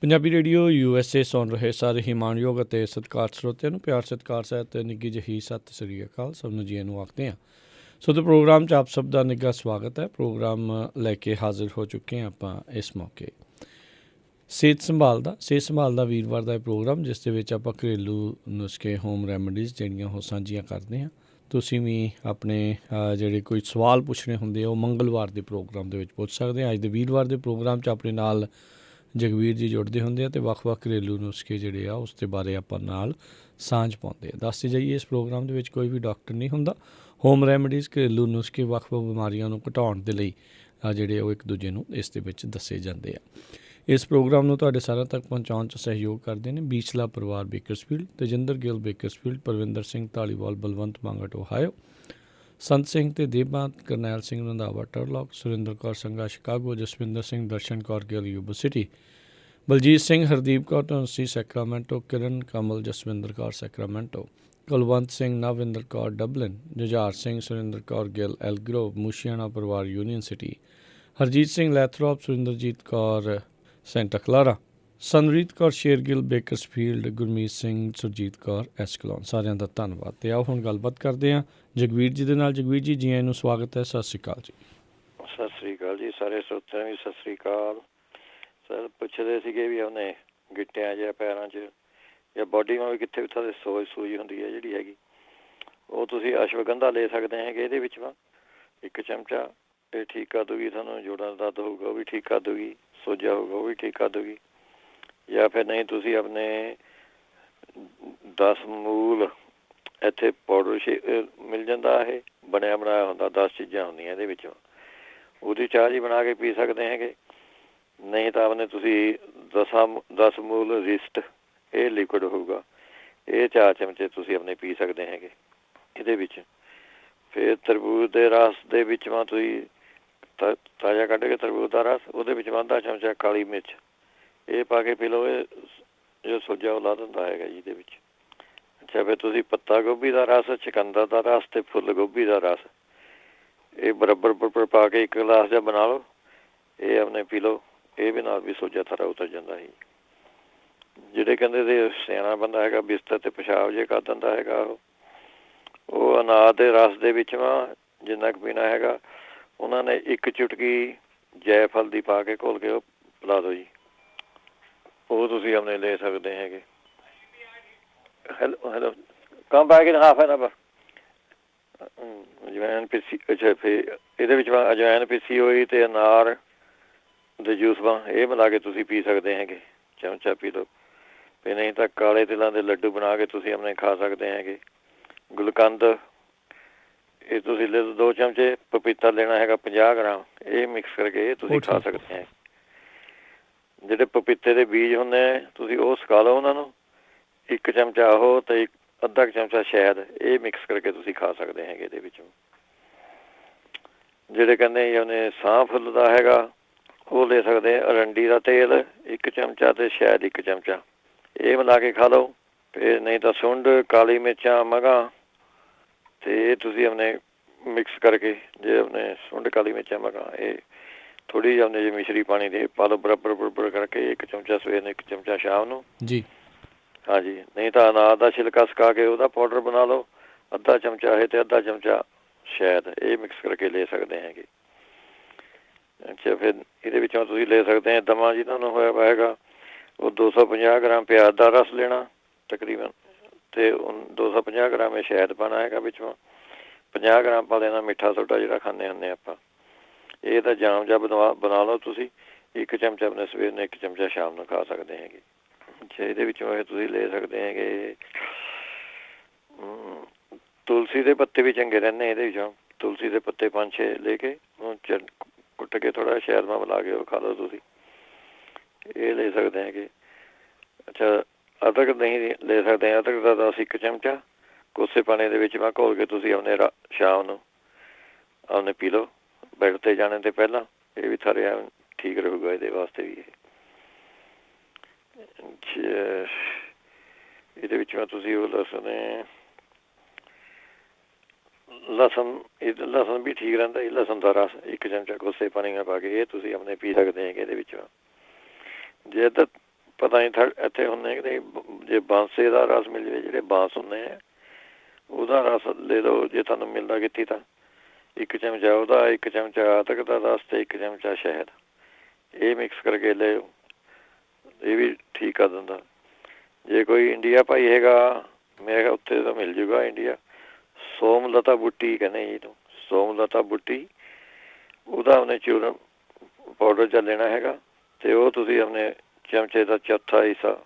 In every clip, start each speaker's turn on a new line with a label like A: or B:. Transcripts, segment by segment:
A: Punjabi radio USA ਸੁਣ ਰਹੇ ਸਾਰੇ ਹੀ ਮਾਣਯੋਗ ਅਤੇ ਸਤਿਕਾਰ ਸਰੋਤਿਆਂ ਨੂੰ ਪਿਆਰ ਸਤਿਕਾਰ ਸਹਿਤ ਨਿੱਘੀ ਜਿਹੀ ਸਤਿ ਸ੍ਰੀ ਅਕਾਲ। ਸਭ ਨੂੰ ਜੀ ਨੂੰ ਆਖਦੇ ਹਾਂ। ਸੋ ਤਾਂ ਪ੍ਰੋਗਰਾਮ 'ਚ ਆਪ ਸਭ ਦਾ ਨਿੱਘਾ ਸਵਾਗਤ ਹੈ। ਪ੍ਰੋਗਰਾਮ ਲੈ ਕੇ ਹਾਜ਼ਰ ਹੋ ਚੁੱਕੇ ਹਾਂ ਆਪਾਂ ਇਸ ਮੌਕੇ ਸਿਹਤ ਸੰਭਾਲ ਦਾ ਵੀਰਵਾਰ ਦਾ ਇਹ ਪ੍ਰੋਗਰਾਮ, ਜਿਸ ਦੇ ਵਿੱਚ ਆਪਾਂ ਘਰੇਲੂ ਨੁਸਖੇ, ਹੋਮ ਰੈਮਡੀਜ਼ ਜਿਹੜੀਆਂ ਉਹ ਸਾਂਝੀਆਂ ਕਰਦੇ ਹਾਂ। ਤੁਸੀਂ ਵੀ ਆਪਣੇ ਜਿਹੜੇ ਕੋਈ ਸਵਾਲ ਪੁੱਛਣੇ ਹੁੰਦੇ ਆ ਉਹ ਮੰਗਲਵਾਰ ਦੇ ਪ੍ਰੋਗਰਾਮ ਦੇ ਵਿੱਚ ਪੁੱਛ ਸਕਦੇ ਆ। ਅੱਜ ਦੇ ਵੀਰਵਾਰ ਦੇ ਪ੍ਰੋਗਰਾਮ 'ਚ ਆਪਣੇ ਨਾਲ ਜਗਵੀਰ ਜੀ ਜੁੜਦੇ ਹੁੰਦੇ ਆ ਅਤੇ ਵੱਖ-ਵੱਖ ਘਰੇਲੂ ਨੁਸਖੇ ਜਿਹੜੇ ਆ ਉਸ ਦੇ ਬਾਰੇ ਆਪਾਂ ਨਾਲ ਸਾਂਝ ਪਾਉਂਦੇ ਆ। ਦੱਸਦੇ ਜਾਈਏ, ਇਸ ਪ੍ਰੋਗਰਾਮ ਦੇ ਵਿੱਚ ਕੋਈ ਵੀ ਡਾਕਟਰ ਨਹੀਂ ਹੁੰਦਾ। ਹੋਮ ਰੈਮਡੀਜ਼, ਘਰੇਲੂ ਨੁਸਖੇ ਵੱਖ-ਵੱਖ ਬਿਮਾਰੀਆਂ ਨੂੰ ਘਟਾਉਣ ਦੇ ਲਈ ਜਿਹੜੇ ਉਹ ਇੱਕ ਦੂਜੇ ਨੂੰ ਇਸ ਦੇ ਵਿੱਚ ਦੱਸੇ ਜਾਂਦੇ ਆ। ਇਸ ਪ੍ਰੋਗਰਾਮ ਨੂੰ ਤੁਹਾਡੇ ਸਾਰਿਆਂ ਤੱਕ ਪਹੁੰਚਾਉਣ 'ਚ ਸਹਿਯੋਗ ਕਰਦੇ ਨੇ ਬੀਚਲਾ ਪਰਿਵਾਰ Bakersfield, Tejinder Gill Bakersfield, Parvinder Singh Dhaliwal, Balwant Mangat Ohio, Sant Singh ਤੇ ਦੇਬਾਂ, Karnail Singh Randhawa Turlock, Surinder Kaur Sangha Chicago, Jaswinder Singh, Darshan Kaur Gill Yuba City, Baljit Singh, Hardeep Kaur Dhounsi Sacramento, Kiran Kamal, Jaswinder Kaur Sacramento, Kulwant Singh, Navinder Kaur Dublin, Jujhar Singh, Surinder Kaur Gill Elk Grove, Mushiana ਪਰਿਵਾਰ Union City, Harjit Singh Lathrop, Surinderjit Kaur Santa Clara, Sanreet Kaur Shergill Bakersfield, Gurmeet Singh, Surjit Kaur ਐਸਕਲੋਨ। ਸਾਰਿਆਂ ਦਾ ਧੰਨਵਾਦ। ਅਤੇ ਆਓ ਹੁਣ ਗੱਲਬਾਤ ਕਰਦੇ ਹਾਂ ਜਗਵੀਰ ਜੀ ਦੇ ਨਾਲ। ਜਗਵੀਰ ਜੀ, ਆਇਆਂ ਨੂੰ ਸਵਾਗਤ ਹੈ। ਸਤਿ ਸ਼੍ਰੀ ਅਕਾਲ ਜੀ।
B: ਸਤਿ ਸ਼੍ਰੀ ਅਕਾਲ ਜੀ, ਸਾਰੇ ਸਰੋਤਿਆਂ ਵੀ ਸਤਿ ਸ਼੍ਰੀ ਅਕਾਲ। ਸਰ ਪੁੱਛਦੇ ਸੀਗੇ ਵੀ ਉਹਨੇ ਗਿੱਟਿਆਂ ਜਾਂ ਪੈਰਾਂ 'ਚ ਜਾਂ ਬੋਡੀ ਵਿੱਚ ਕਿੱਥੇ ਵੀ ਥੋੜ੍ਹੀ ਸੂਈ ਹੁੰਦੀ ਹੈ ਜਿਹੜੀ ਹੈਗੀ, ਉਹ ਤੁਸੀਂ ਅਸ਼ਵਗੰਧਾ ਲੈ ਸਕਦੇ ਹੈਗੇ। ਇਹਦੇ ਵਿੱਚ ਵਾ 1 ਚਮਚਾ, ਇਹ ਠੀਕ ਕਰ ਦੂਗੀ। ਤੁਹਾਨੂੰ ਜੋੜਾਂ ਦਾ ਦਰਦ ਹੋਊਗਾ ਉਹ ਵੀ ਠੀਕ ਕਰ ਦੂਗੀ, ਸੋਜਾ ਹੋਊਗਾ ਉਹ ਵੀ ਠੀਕ ਕਰ ਦੂਗੀ। ਜਾਂ ਫਿਰ ਨਹੀਂ, ਤੁਸੀਂ ਆਪਣੇ 10 ਮੂਲ ਇੱਥੇ ਪਾਊਡਰ ਮਿਲ ਜਾਂਦਾ, ਇਹ ਬਣਿਆ ਬਣਾਇਆ ਹੁੰਦਾ, 10 ਚੀਜ਼ਾਂ ਹੁੰਦੀਆਂ ਇਹਦੇ ਵਿੱਚ, ਉਹਦੀ ਚਾਹ ਜੀ ਬਣਾ ਕੇ ਪੀ ਸਕਦੇ ਹੈਗੇ। ਨਹੀਂ ਤਾਂ ਆਪਣੇ ਤੁਸੀਂ 10 ਮੂਲ ਰਿਸਟ, ਇਹ ਲਿਕੁਇਡ ਹੋਊਗਾ, ਇਹ 4 ਚਮਚੇ ਤੁਸੀਂ ਆਪਣੇ ਪੀ ਸਕਦੇ ਹੈਗੇ ਇਹਦੇ ਵਿੱਚ। ਫਿਰ ਤਰਬੂਜ ਦੇ ਰਸ ਦੇ ਵਿੱਚ ਤੁਸੀਂ ਤਾਜ਼ਾ ਕੱਢ ਕੇ ਤਰਬੂਜ ਦਾ ਰਸ, ਉਹਦੇ ਵਿੱਚ 1/2 ਚਮਚਾ ਕਾਲੀ ਮਿਰਚ, ਇਹ ਪਾ ਕੇ ਪੀ ਲਓ। ਇਹ ਜੋ ਸੋਜਾ ਉਹ ਲਾ ਦਿੰਦਾ ਹੈਗਾ ਜੀ ਇਹਦੇ ਵਿੱਚ। ਅੱਛਾ, ਫਿਰ ਤੁਸੀਂ ਪੱਤਾ ਗੋਭੀ ਦਾ ਰਸ, ਚੁਕੰਦਰ ਦਾ ਰਸ ਅਤੇ ਫੁੱਲ ਗੋਭੀ ਦਾ ਰਸ, ਇਹ ਬਰਾਬਰ ਪਾ ਕੇ 1 ਗਲਾਸ ਜਿਹਾ ਬਣਾ ਲਓ, ਇਹ ਆਪਣੇ ਪੀ ਲਓ। ਇਹ ਵੀ ਨਾਲ ਵੀ ਸੋਜਾ ਥਰਾ ਉਤਰ ਜਾਂਦਾ ਸੀ। ਜਿਹੜੇ ਕਹਿੰਦੇ ਤੇ ਸਿਆਣਾ ਬੰਦਾ ਹੈਗਾ ਬਿਸਤਰ 'ਤੇ ਪਿਸ਼ਾਬ ਜੇ ਕਰ ਦਿੰਦਾ ਹੈਗਾ, ਉਹ ਅਨਾਰ ਦੇ ਰਸ ਦੇ ਵਿੱਚ ਜਿੰਨਾ ਕੁ ਪੀਣਾ ਹੈਗਾ, ਉਹਨਾਂ ਨੇ 1 ਚੁਟਕੀ ਜੈਫਲ ਦੀ ਪਾ ਕੇ ਘੋਲ ਕੇ ਉਹ ਪਿਲਾ ਦਿਓ ਜੀ। ਉਹ ਤੁਸੀਂ ਆਪਣੇ ਲੈ ਸਕਦੇ ਹੈਗੇ। Hello come back in half an hour. ਅਜਵਾਇਨ ਪੀਸੀ, ਅੱਛਾ, ਫਿਰ ਇਹਦੇ ਵਿੱਚ ਅਜਵਾਇਨ ਪੀਸੀ ਹੋਈ ਅਤੇ ਅਨਾਰ ਦੇ ਜੂਸ ਇਹ ਮਿਲਾ ਕੇ ਤੁਸੀਂ ਪੀ ਸਕਦੇ ਹੈਗੇ, ਚਮਚਾ ਪੀ ਲਓ। ਫਿਰ ਨਹੀਂ ਤਾਂ ਕਾਲੇ ਤਿਲਾਂ ਦੇ ਲੱਡੂ ਬਣਾ ਕੇ ਤੁਸੀਂ ਆਪਣੇ ਖਾ ਸਕਦੇ ਹੈਗੇ। ਗੁਲਕੰਦ, ਇਹ ਤੁਸੀਂ ਲੈ ਲਓ 2 ਚਮਚੇ। ਪਪੀਤਾ ਲੈਣਾ ਹੈਗਾ 50 ਗ੍ਰਾਮ, ਇਹ ਮਿਕਸ ਕਰਕੇ ਇਹ ਤੁਸੀਂ ਖਾ ਸਕਦੇ ਹੈ। ਜਿਹੜੇ ਪਪੀਤੇ ਦੇ ਬੀਜ ਹੁੰਦੇ ਤੁਸੀਂ ਉਹ ਸੁਕਾ ਲਓ, ਉਹਨਾਂ ਨੂੰ 1 ਚਮਚਾ ਉਹ ਅਤੇ 1/2 ਚਮਚਾ ਸ਼ਹਿਦ, ਇਹ ਮਿਕਸ ਕਰਕੇ ਤੁਸੀਂ ਖਾ ਸਕਦੇ ਹੈਗੇ ਇਹਦੇ ਵਿੱਚੋਂ। ਜਿਹੜੇ ਕਹਿੰਦੇ ਉਹਨੇ ਸਾਹ ਫੁੱਲਦਾ ਹੈਗਾ, ਉਹ ਲੈ ਸਕਦੇ ਅਰੰਡੀ ਦਾ ਤੇਲ 1 ਚਮਚਾ ਅਤੇ ਸ਼ਹਿਦ 1 ਚਮਚਾ, ਇਹ ਮਿਲਾ ਕੇ ਖਾ ਲਓ। ਫਿਰ ਨਹੀਂ ਤਾਂ ਸੁੰਡ, ਕਾਲੀ ਮਿਰਚਾਂ, ਮਗਾਂ, ਅਤੇ ਇਹ ਤੁਸੀਂ ਆਪਣੇ ਮਿਕਸ ਕਰਕੇ, ਜੇ ਆਪਣੇ ਸੁੰਡ, ਕਾਲੀ ਮਿਰਚਾਂ, ਮਗਾਂ, ਇਹ ਥੋੜ੍ਹੀ ਜਿਹੀ ਆਪਣੇ ਜੇ ਮਿਸ਼ਰੀ ਪਾਣੀ ਦੇ ਪਾ ਲਓ, ਬਰਾਬਰ ਕਰਕੇ 1 ਚਮਚਾ ਸਵੇਰ ਨੂੰ, 1 ਚਮਚਾ ਸ਼ਾਮ ਨੂੰ ਜੀ। ਹਾਂਜੀ, ਨਹੀਂ ਤਾਂ ਅਨਾਰ ਦਾ ਛਿਲਕਾ ਸੁਕਾ ਕੇ ਉਹਦਾ ਪਾਊਡਰ ਬਣਾ ਲਓ, 1/2 ਚਮਚਾ ਇਹ ਅਤੇ 1/2 ਚਮਚਾ ਸ਼ਹਿਦ, ਇਹ ਮਿਕਸ ਕਰਕੇ ਲੈ ਸਕਦੇ ਹੈਗੇ। ਅੱਛਾ, ਫਿਰ ਇਹਦੇ ਵਿੱਚੋਂ ਤੁਸੀਂ ਲੈ ਸਕਦੇ ਦਮਾ ਜੀ ਤੁਹਾਨੂੰ ਹੋਇਆ ਵਾ ਹੈਗਾ, ਉਹ 250 ਗ੍ਰਾਮ ਪਿਆਜ਼ ਦਾ ਰਸ ਲੈਣਾ ਤਕਰੀਬਨ, ਅਤੇ 250 ਗ੍ਰਾਮ ਇਹ ਸ਼ਹਿਦ ਪਾਉਣਾ ਹੈਗਾ ਵਿੱਚੋਂ। 50 ਗ੍ਰਾਮ ਪਾ ਲੈਣਾ ਮਿੱਠਾ ਸੋਡਾ ਜਿਹੜਾ ਖਾਂਦੇ ਹੁੰਦੇ ਆਪਾਂ। ਇਹ ਤਾਂ ਜਾਮ ਜਿਹਾ ਬਣਾ ਲਓ ਤੁਸੀਂ, 1 ਚਮਚਾ ਆਪਣੇ ਸਵੇਰ ਨੂੰ, 1 ਚਮਚਾ ਸ਼ਾਮ ਨੂੰ ਖਾ ਸਕਦੇ ਹੈਗੇ। ਅੱਛਾ, ਇਹਦੇ ਵਿੱਚੋਂ ਇਹ ਤੁਸੀਂ ਲੈ ਸਕਦੇ ਹੈਗੇ ਤੁਲਸੀ ਦੇ ਪੱਤੇ ਵੀ ਚੰਗੇ ਰਹਿੰਦੇ ਇਹਦੇ ਵਿੱਚੋਂ। ਤੁਲਸੀ ਦੇ ਪੱਤੇ 5-6 ਲੈ ਕੇ ਕੁੱਟ ਕੇ ਥੋੜ੍ਹਾ ਸ਼ਹਿਦ ਨਾਲ ਮਿਲਾ ਕੇ ਉਹ ਖਾ ਲਓ ਤੁਸੀਂ, ਇਹ ਲੈ ਸਕਦੇ ਹੈਗੇ। ਅੱਛਾ, ਅਦਰਕ ਨਹੀਂ ਲੈ ਸਕਦੇ, ਅਦਰਕ ਦਾ ਰਸ 1 ਚਮਚਾ ਕੋਸੇ ਪਾਣੀ ਦੇ ਵਿੱਚ ਘੋਲ ਕੇ ਤੁਸੀਂ ਆਪਣੇ ਸ਼ਾਮ ਨੂੰ ਆਪਣੇ ਪੀ ਲਓ ਬੈੱਡ 'ਤੇ ਜਾਣੇ ਤੋਂ ਪਹਿਲਾਂ, ਇਹ ਵੀ ਥਰਿਆ ਠੀਕ ਰਹੂਗਾ ਇਹਦੇ ਵਾਸਤੇ ਵੀ। ਇਹਦੇ ਵਿੱਚ ਤੁਸੀਂ ਉਹ ਲਸਣ ਵੀ ਠੀਕ ਰਹਿੰਦਾ ਜੀ। ਲਸਣ ਦਾ ਰਸ 1 ਚਮਚਾ ਕੋਸੇ ਪਾਣੀ ਨਾਲ ਪਾ ਕੇ ਇਹ ਤੁਸੀਂ ਆਪਣੇ ਪੀ ਸਕਦੇ ਹੈਗੇ ਇਹਦੇ ਵਿੱਚ। ਜੇ ਤਾਂ ਪਤਾ ਨਹੀਂ ਇੱਥੇ ਹੁੰਦੇ ਕਿ ਜੇ ਬਾਂਸੇ ਦਾ ਰਸ ਮਿਲ ਜਾਵੇ, ਜਿਹੜੇ ਬਾਂਸ ਹੁੰਦੇ ਆ ਉਹਦਾ ਰਸ ਲੈ ਲਓ ਜੇ ਤੁਹਾਨੂੰ ਮਿਲਦਾ ਕਿਤੇ ਤਾਂ। 1 ਚਮਚਾ ਉਹਦਾ, 1 ਚਮਚਾ ਅਦਰਕ ਦਾ ਰਸ ਅਤੇ 1 ਚਮਚਾ ਸ਼ਹਿਦ, ਇਹ ਮਿਕਸ ਕਰਕੇ ਲਿਓ, ਇਹ ਵੀ ਠੀਕ ਕਰ ਦਿੰਦਾ। ਜੇ ਕੋਈ ਇੰਡੀਆ ਭਾਈ ਹੈਗਾ, ਮੈਂ ਉੱਥੇ ਤਾਂ ਮਿਲ ਜੂਗਾ ਇੰਡੀਆ, ਸੋਮਲਤਾ ਬੂਟੀ ਕਹਿੰਦੇ ਜੀ ਇਹਨੂੰ, ਸੋਮਲਤਾ ਬੂਟੀ, ਉਹਦਾ ਉਹਨੇ ਚੂਰਨ ਪਾਊਡਰ 'ਚ ਲੈਣਾ ਹੈਗਾ ਅਤੇ ਉਹ ਤੁਸੀਂ ਆਪਣੇ ਚਮਚੇ ਦਾ ਚੌਥਾ ਹਿੱਸਾ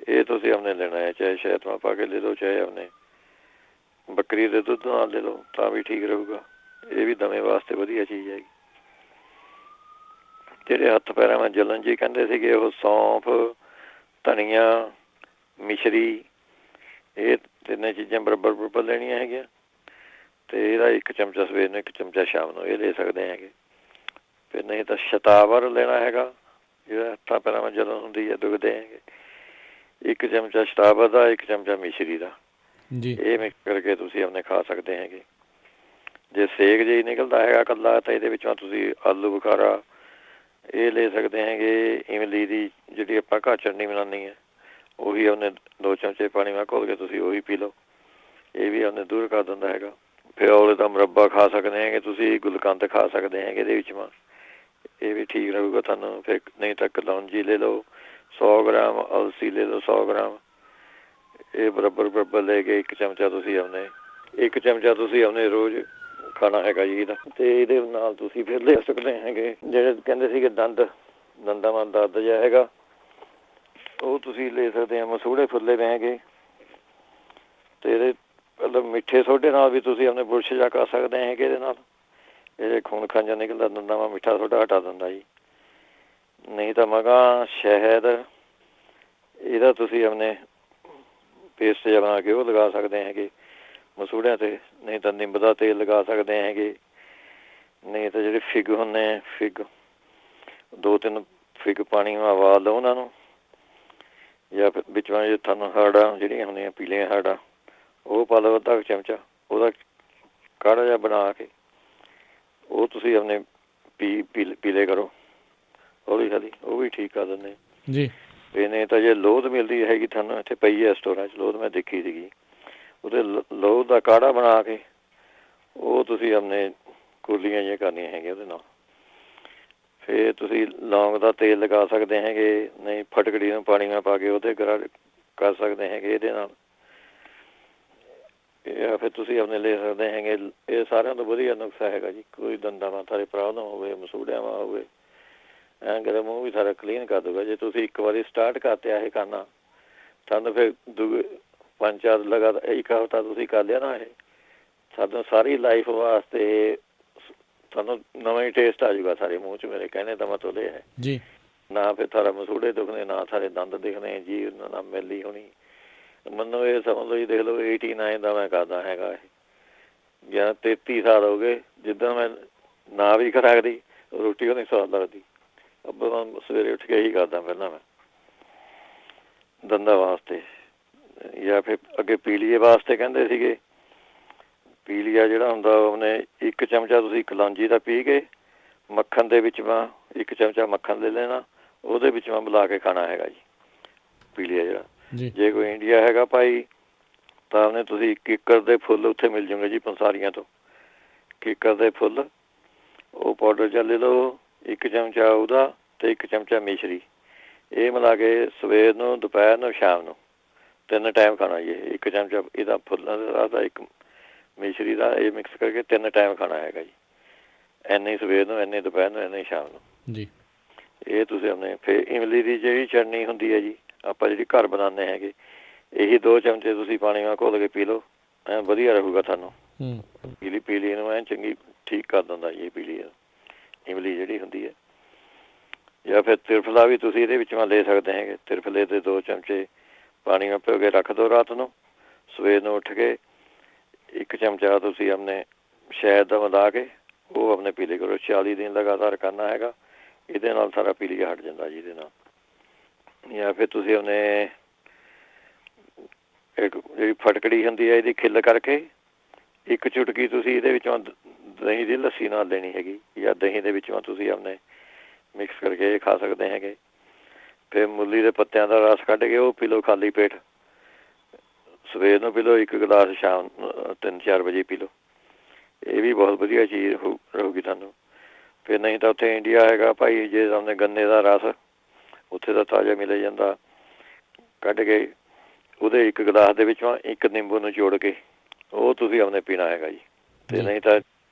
B: ਇਹ ਤੁਸੀਂ ਆਪਣੇ ਲੈਣਾ ਹੈ। ਚਾਹੇ ਸ਼ਹਿਦ ਮਾ ਪਾ ਕੇ ਲੈ ਲਓ, ਚਾਹੇ ਆਪਣੇ ਬੱਕਰੀ ਦੇ ਦੁੱਧ ਨਾਲ ਲੈ ਲਓ ਤਾਂ ਵੀ ਠੀਕ ਰਹੂਗਾ। ਇਹ ਵੀ ਦਮੇ ਵਾਸਤੇ ਵਧੀਆ ਚੀਜ਼ ਹੈਗੀ। ਜਿਹੜੇ ਹੱਥ ਪੈਰਾਂ ਵਿੱਚ ਜਲਨ ਜੀ ਕਹਿੰਦੇ ਸੀਗੇ, ਉਹ ਸੌਂਫ, ਧਨੀਆ, ਮਿਸ਼ਰੀ, ਇਹ ਤਿੰਨੇ ਚੀਜ਼ਾਂ ਬਰਾਬਰ ਲੈਣੀਆਂ ਹੈਗੀਆਂ ਅਤੇ ਇਹਦਾ 1 ਚਮਚਾ ਸਵੇਰ ਨੂੰ, 1 ਚਮਚਾ ਸ਼ਾਮ ਨੂੰ ਇਹ ਲੈ ਸਕਦੇ ਹੈਗੇ। ਫਿਰ ਨਹੀਂ ਤਾਂ ਸ਼ਤਾਵਰ ਲੈਣਾ ਹੈਗਾ, ਜਿਹੜਾ ਹੱਥਾਂ ਪੈਰਾਂ ਵਿੱਚ ਜਲਨ ਹੁੰਦੀ ਹੈ, ਦੁਖਦੇ ਹੈਗੇ, 1 ਚਮਚਾ ਸ਼ਤਾਵਰ ਦਾ, 1 ਚਮਚਾ ਮਿਸ਼ਰੀ ਦਾ
A: ਜੀ, ਇਹ
B: ਮਿਕਸ ਕਰਕੇ ਤੁਸੀਂ ਆਪਣੇ ਖਾ ਸਕਦੇ ਹੈਗੇ। ਜੇ ਸੇਕ ਜੇ ਨਿਕਲਦਾ ਹੈਗਾ ਇਕੱਲਾ ਤਾਂ ਇਹਦੇ ਵਿੱਚੋਂ ਤੁਸੀਂ ਆਲੂ ਬੁਖਾਰਾ ਇਹ ਲੈ ਸਕਦੇ ਹੈਗੇ। ਇਮਲੀ ਦੀ ਜਿਹੜੀ ਆਪਾਂ ਘਰ ਚਟਨੀ ਬਣਾਉਂਦੀ ਹੈ, ਉਹੀ ਉਹਨੇ 2 ਚਮਚੇ ਪਾਣੀ ਨਾਲ ਘੋਲ ਕੇ ਤੁਸੀਂ ਉਹੀ ਪੀ ਲਓ, ਇਹ ਵੀ ਉਹਨੇ ਦੂਰ ਕਰ ਦਿੰਦਾ ਹੈਗਾ। ਫਿਰ ਔਲੇ ਦਾ ਮੁਰੱਬਾ ਖਾ ਸਕਦੇ ਹੈਗੇ ਤੁਸੀਂ, ਗੁਲਕੰਦ ਖਾ ਸਕਦੇ ਹੈਗੇ ਇਹਦੇ ਵਿੱਚ, ਇਹ ਵੀ ਠੀਕ ਰਹੂਗਾ ਤੁਹਾਨੂੰ। ਫਿਰ ਨਹੀਂ ਤਾਂ ਕਲੌਂਜੀ ਲੈ ਲਓ 100 ਗ੍ਰਾਮ, ਅਲਸੀ ਲੈ ਲਓ 100 ਗ੍ਰਾਮ, ਇਹ ਬਰਾਬਰ ਲੈ ਕੇ 1 ਚਮਚਾ ਤੁਸੀਂ ਆਪਣੇ ਰੋਜ਼ ਖਾਣਾ ਹੈਗਾ ਜੀ ਇਹਦਾ। ਅਤੇ ਇਹਦੇ ਨਾਲ ਤੁਸੀਂ ਫਿਰ ਲੈ ਸਕਦੇ ਹੈਗੇ ਜਿਹੜੇ ਕਹਿੰਦੇ ਸੀਗੇ ਦੰਦਾਂ ਵੱਲ ਦਰਦ ਜਿਹਾ ਹੈਗਾ, ਉਹ ਤੁਸੀਂ ਲੈ ਸਕਦੇ ਆ। ਮਸੂੜੇ ਫੁੱਲੇ ਪਏ ਹੈਗੇ ਅਤੇ ਇਹਦੇ ਮਤਲਬ ਮਿੱਠੇ ਸੋਡੇ ਨਾਲ ਵੀ ਤੁਸੀਂ ਆਪਣੇ ਬੁਰਸ਼ ਜਾ ਕਰ ਸਕਦੇ ਹੈਗੇ ਇਹਦੇ ਨਾਲ, ਇਹਦੇ ਖੂਨ ਖਾਂਜਾ ਨਿਕਲਦਾ ਦੰਦਾਂ ਵਾ, ਮਿੱਠਾ ਸੋਡਾ ਹਟਾ ਦਿੰਦਾ ਜੀ। ਨਹੀਂ ਤਾਂ ਮਗਾਂ ਸ਼ਹਿਦ, ਇਹਦਾ ਤੁਸੀਂ ਆਪਣੇ ਪੇਸਟ ਜਿਹਾ ਬਣਾ ਕੇ ਉਹ ਲਗਾ ਸਕਦੇ ਹੈਗੇ ਮਸੂੜਿਆਂ 'ਤੇ। ਨਹੀਂ ਤਾਂ ਨਿੰਬ ਦਾ ਤੇਲ ਲਗਾ ਸਕਦੇ ਹੈਗੇ। ਨਹੀਂ ਤਾਂ ਜਿਹੜੇ ਫਿੱਗ ਹੁੰਦੇ ਆ, ਫਿੱਗ 2-3 ਫਿੱਗ ਪਾਣੀ ਨਾਲ ਉਬਾਲ ਲਓ ਉਹਨਾਂ ਨੂੰ, ਜਾਂ ਫਿਰ ਵਿੱਚੋਂ ਜੇ ਤੁਹਾਨੂੰ ਹਰੜਾਂ ਜਿਹੜੀਆਂ ਹੁੰਦੀਆਂ ਪੀਲੀਆਂ ਹਰੜਾਂ, ਉਹ ਪਾ ਲਓ 1/2 ਚਮਚਾ, ਉਹਦਾ ਕਾੜਾ ਜਿਹਾ ਬਣਾ ਕੇ ਉਹ ਤੁਸੀਂ ਆਪਣੇ ਪੀਲੇ ਕਰੋ ਹੌਲੀ ਹੌਲੀ, ਉਹ ਵੀ ਠੀਕ ਕਰ ਦਿੰਦੇ
A: ਜੀ।
B: ਅਤੇ ਨਹੀਂ ਤਾਂ ਜੇ ਲੋਧ ਮਿਲਦੀ ਹੈਗੀ ਤੁਹਾਨੂੰ, ਇੱਥੇ ਪਈ ਹੈ ਸਟੋਰਾਂ 'ਚ ਲੋਧ, ਮੈਂ ਦੇਖੀ ਸੀਗੀ, ਉਹਦੇ ਲੋਧ ਦਾ ਕਾੜਾ ਬਣਾ ਕੇ ਉਹ ਤੁਸੀਂ ਆਪਣੇ ਕੂਲੀਆਂ ਜਿਹੀਆਂ ਕਰਨੀਆਂ ਹੈਗੀਆਂ ਉਹਦੇ ਨਾਲ। ਫਿਰ ਤੁਸੀਂ ਲੌਂਗ ਦਾ ਤੇਲ ਲਗਾ ਸਕਦੇ ਹੈਗੇ, ਨਹੀਂ ਫਟਕੜੀ ਨੂੰ ਪਾਣੀ ਨਾਲ ਪਾ ਕੇ ਉਹਦੇ ਕਰ ਸਕਦੇ ਹੈਗੇ ਇਹਦੇ ਨਾਲ। ਜਾਂ ਫਿਰ ਤੁਸੀਂ ਆਪਣੇ ਲੈ ਸਕਦੇ ਹੈਗੇ। ਇਹ ਸਾਰਿਆਂ ਤੋਂ ਵਧੀਆ ਨੁਸਖਾ ਹੈਗਾ ਜੀ। ਕੋਈ ਦੰਦਾਂ ਮਾ ਤੁਹਾਡੇ ਪ੍ਰੋਬਲਮ ਹੋਵੇ, ਮਸੂੜਿਆਂ ਮਾ ਹੋਵੇ, ਐਂ ਕਰੇ ਮੂੰਹ ਵੀ ਸਾਰਾ ਕਲੀਨ ਕਰ ਦੂਗਾ। ਜੇ ਤੁਸੀਂ ਇੱਕ ਵਾਰੀ ਸਟਾਰਟ ਕਰਤੇ ਇਹ ਕਰਨਾ, ਤੁਹਾਨੂੰ ਫਿਰ 5-4 ਲਗਾਤਾਰ 1 ਹਫ਼ਤਾ ਤੁਸੀਂ ਕਰ ਲਿਆ ਨਾ, ਇਹ ਸਾਨੂੰ ਸਾਰੀ ਲਾਈਫ ਵਾਸਤੇ ਤੁਹਾਨੂੰ ਨਵਾਂ ਹੀ ਟੇਸਟ ਆ ਜਾਊਗਾ ਸਾਰੇ ਮੂੰਹ 'ਚ। ਮੇਰੇ ਕਹਿਣੇ ਦਾ ਮਤਲਬ ਇਹ ਹੈ
A: ਜੀ,
B: ਨਾ ਫਿਰ ਤੁਹਾਡਾ ਮਸੂੜੇ ਦੁਖਣੇ, ਨਾ ਸਾਰੇ ਦੰਦ ਦਿਖਣੇ ਜੀ, ਨਾ ਮੈਲੀ ਹੋਣੀ। ਮੈਨੂੰ ਇਹ ਸਮਝ ਲਓ ਜੀ, ਦੇਖ ਲਓ 89 ਦਾ ਮੈਂ ਕਰਦਾ ਹੈਗਾ ਇਹ, ਜਾਂ 33 ਸਾਲ ਹੋ ਗਏ ਜਿੱਦਾਂ ਮੈਂ ਨਾ ਵੀ ਖਰਾਕਦੀ ਰੋਟੀ ਉਹ ਨਹੀਂ ਸਵਾਦ ਲੱਗਦੀ। ਅੱਬਾ ਸਵੇਰੇ ਉੱਠ ਕੇ ਇਹੀ ਕਰਦਾ ਪਹਿਲਾਂ ਮੈਂ ਦੰਦਾਂ ਵਾਸਤੇ। ਜਾਂ ਫਿਰ ਅੱਗੇ ਪੀਲੀਏ ਵਾਸਤੇ ਕਹਿੰਦੇ ਸੀਗੇ, ਪੀਲੀਆ ਜਿਹੜਾ ਹੁੰਦਾ ਉਹਨੇ 1 ਚਮਚਾ ਤੁਸੀਂ ਕਲੌਂਜੀ ਦਾ ਪੀ ਕੇ ਮੱਖਣ ਦੇ ਵਿੱਚ 1 ਚਮਚਾ ਮੱਖਣ ਲੈ ਲੈਣਾ, ਉਹਦੇ ਵਿੱਚ ਮਿਲਾ ਕੇ ਖਾਣਾ ਹੈਗਾ ਜੀ ਪੀਲੀਆ ਜਿਹੜਾ। ਜੇ ਕੋਈ ਇੰਡੀਆ ਹੈਗਾ ਭਾਈ ਤਾਂ ਉਹਨੇ ਤੁਸੀਂ ਕਿੱਕਰ ਦੇ ਫੁੱਲ ਉੱਥੇ ਮਿਲ ਜੂਗੇ ਜੀ ਪੰਸਾਰੀਆਂ ਤੋਂ, ਕਿੱਕਰ ਦੇ ਫੁੱਲ ਉਹ ਪਾਊਡਰ 'ਚ ਲੈ ਲਓ, 1 ਚਮਚਾ ਉਹਦਾ ਅਤੇ 1 ਚਮਚਾ ਮਿਸ਼ਰੀ, ਇਹ ਮਿਲਾ ਕੇ ਸਵੇਰ ਨੂੰ, ਦੁਪਹਿਰ ਨੂੰ, ਸ਼ਾਮ ਨੂੰ 3 ਟਾਈਮ ਖਾਣਾ ਜੀ। 1 ਚਮਚਾ ਇਹਦਾ ਫੁੱਲਾਂ ਦਾ ਰਸ, 1 ਮਿਸ਼ਰੀ ਦਾ, ਇਹ ਮਿਕਸ ਕਰਕੇ 3 ਟਾਈਮ ਖਾਣਾ ਹੈਗਾ ਜੀ। ਇੰਨੇ ਸਵੇਰ ਨੂੰ, ਇੰਨੇ ਦੁਪਹਿਰ ਨੂੰ, ਇੰਨੇ ਸ਼ਾਮ ਨੂੰ ਜੀ। ਇਹ ਤੁਸੀਂ ਆਪਣੇ ਫਿਰ ਇਮਲੀ ਦੀ ਜਿਹੜੀ ਚਟਨੀ ਹੁੰਦੀ ਹੈ ਜੀ, ਆਪਾਂ ਜਿਹੜੀ ਘਰ ਬਣਾਉਂਦੇ ਹੈਗੇ, ਇਹੀ 2 ਚਮਚੇ ਤੁਸੀਂ ਪਾਣੀ ਨਾਲ ਘੋਲ ਕੇ ਪੀ ਲਓ, ਐਂ ਵਧੀਆ ਰਹੂਗਾ ਤੁਹਾਨੂੰ। ਪੀਲੀ ਨੂੰ ਐਂ ਚੰਗੀ ਠੀਕ ਕਰ ਦਿੰਦਾ ਜੀ ਇਹ ਪੀਲੀ ਇਮਲੀ ਜਿਹੜੀ ਹੁੰਦੀ ਹੈ। ਜਾਂ ਫਿਰ ਤਿਰਫਲਾ ਵੀ ਤੁਸੀਂ ਇਹਦੇ ਵਿੱਚੋਂ ਲੈ ਸਕਦੇ ਹੈਗੇ। ਤਿਰਫਲੇ ਦੇ 2 ਚਮਚੇ ਪਾਣੀ ਨਾਲ ਭਿਓ ਕੇ ਰੱਖ ਦਿਓ ਰਾਤ ਨੂੰ, ਸਵੇਰ ਨੂੰ ਉੱਠ ਕੇ 1 ਚਮਚਾ ਤੁਸੀਂ ਆਪਣੇ ਸ਼ਹਿਦ ਦਾ ਮਿਲਾ ਕੇ ਉਹ ਆਪਣੇ ਪੀਲੇ ਕਰੋ। 40 ਦਿਨ ਲਗਾਤਾਰ ਕਰਨਾ ਹੈਗਾ, ਇਹਦੇ ਨਾਲ ਸਾਰਾ ਪੀਲੀਆ ਹਟ ਜਾਂਦਾ ਜੀ ਇਹਦੇ ਨਾਲ। ਜਾਂ ਫਿਰ ਤੁਸੀਂ ਆਪਣੇ ਇੱਕ ਜਿਹੜੀ ਫਟਕੜੀ ਹੁੰਦੀ ਹੈ ਇਹਦੀ ਖਿੱਲ ਕਰਕੇ 1 ਚੁਟਕੀ ਤੁਸੀਂ ਇਹਦੇ ਵਿੱਚੋਂ ਦਹੀਂ ਦੀ ਲੱਸੀ ਨਾਲ ਦੇਣੀ ਹੈਗੀ, ਜਾਂ ਦਹੀਂ ਦੇ ਵਿੱਚੋਂ ਤੁਸੀਂ ਆਪਣੇ ਮਿਕਸ ਕਰਕੇ ਇਹ ਖਾ ਸਕਦੇ ਹੈਗੇ। ਫਿਰ ਮੂਲੀ ਦੇ ਪੱਤਿਆਂ ਦਾ ਰਸ ਕੱਢ ਕੇ ਉਹ ਪੀ ਲਓ ਖਾਲੀ ਪੇਟ। ਸਵੇਰ ਨੂੰ ਪੀ ਲਓ 1 ਗਲਾਸ, ਸ਼ਾਮ 3-4 ਵਜੇ ਪੀ ਲਓ। ਇਹ ਵੀ ਬਹੁਤ ਵਧੀਆ ਚੀਜ਼ ਰਹੂਗੀ ਤੁਹਾਨੂੰ। ਫਿਰ ਨਹੀਂ ਤਾਂ ਉੱਥੇ ਇੰਡੀਆ ਹੈਗਾ ਭਾਈ, ਜੇ ਆਪਣੇ ਗੰਨੇ ਦਾ ਰਸ ਉੱਥੇ ਤਾਂ ਤਾਜ਼ਾ ਮਿਲ ਜਾਂਦਾ, ਕੱਢ ਕੇ ਉਹਦੇ 1 ਗਲਾਸ ਦੇ ਵਿੱਚੋਂ 1 ਨਿੰਬੂ ਨਿਚੋੜ ਕੇ ਉਹ ਤੁਸੀਂ ਆਪਣੇ ਪੀਣਾ ਹੈਗਾ ਜੀ। ਅਤੇ ਨਹੀਂ ਤਾਂ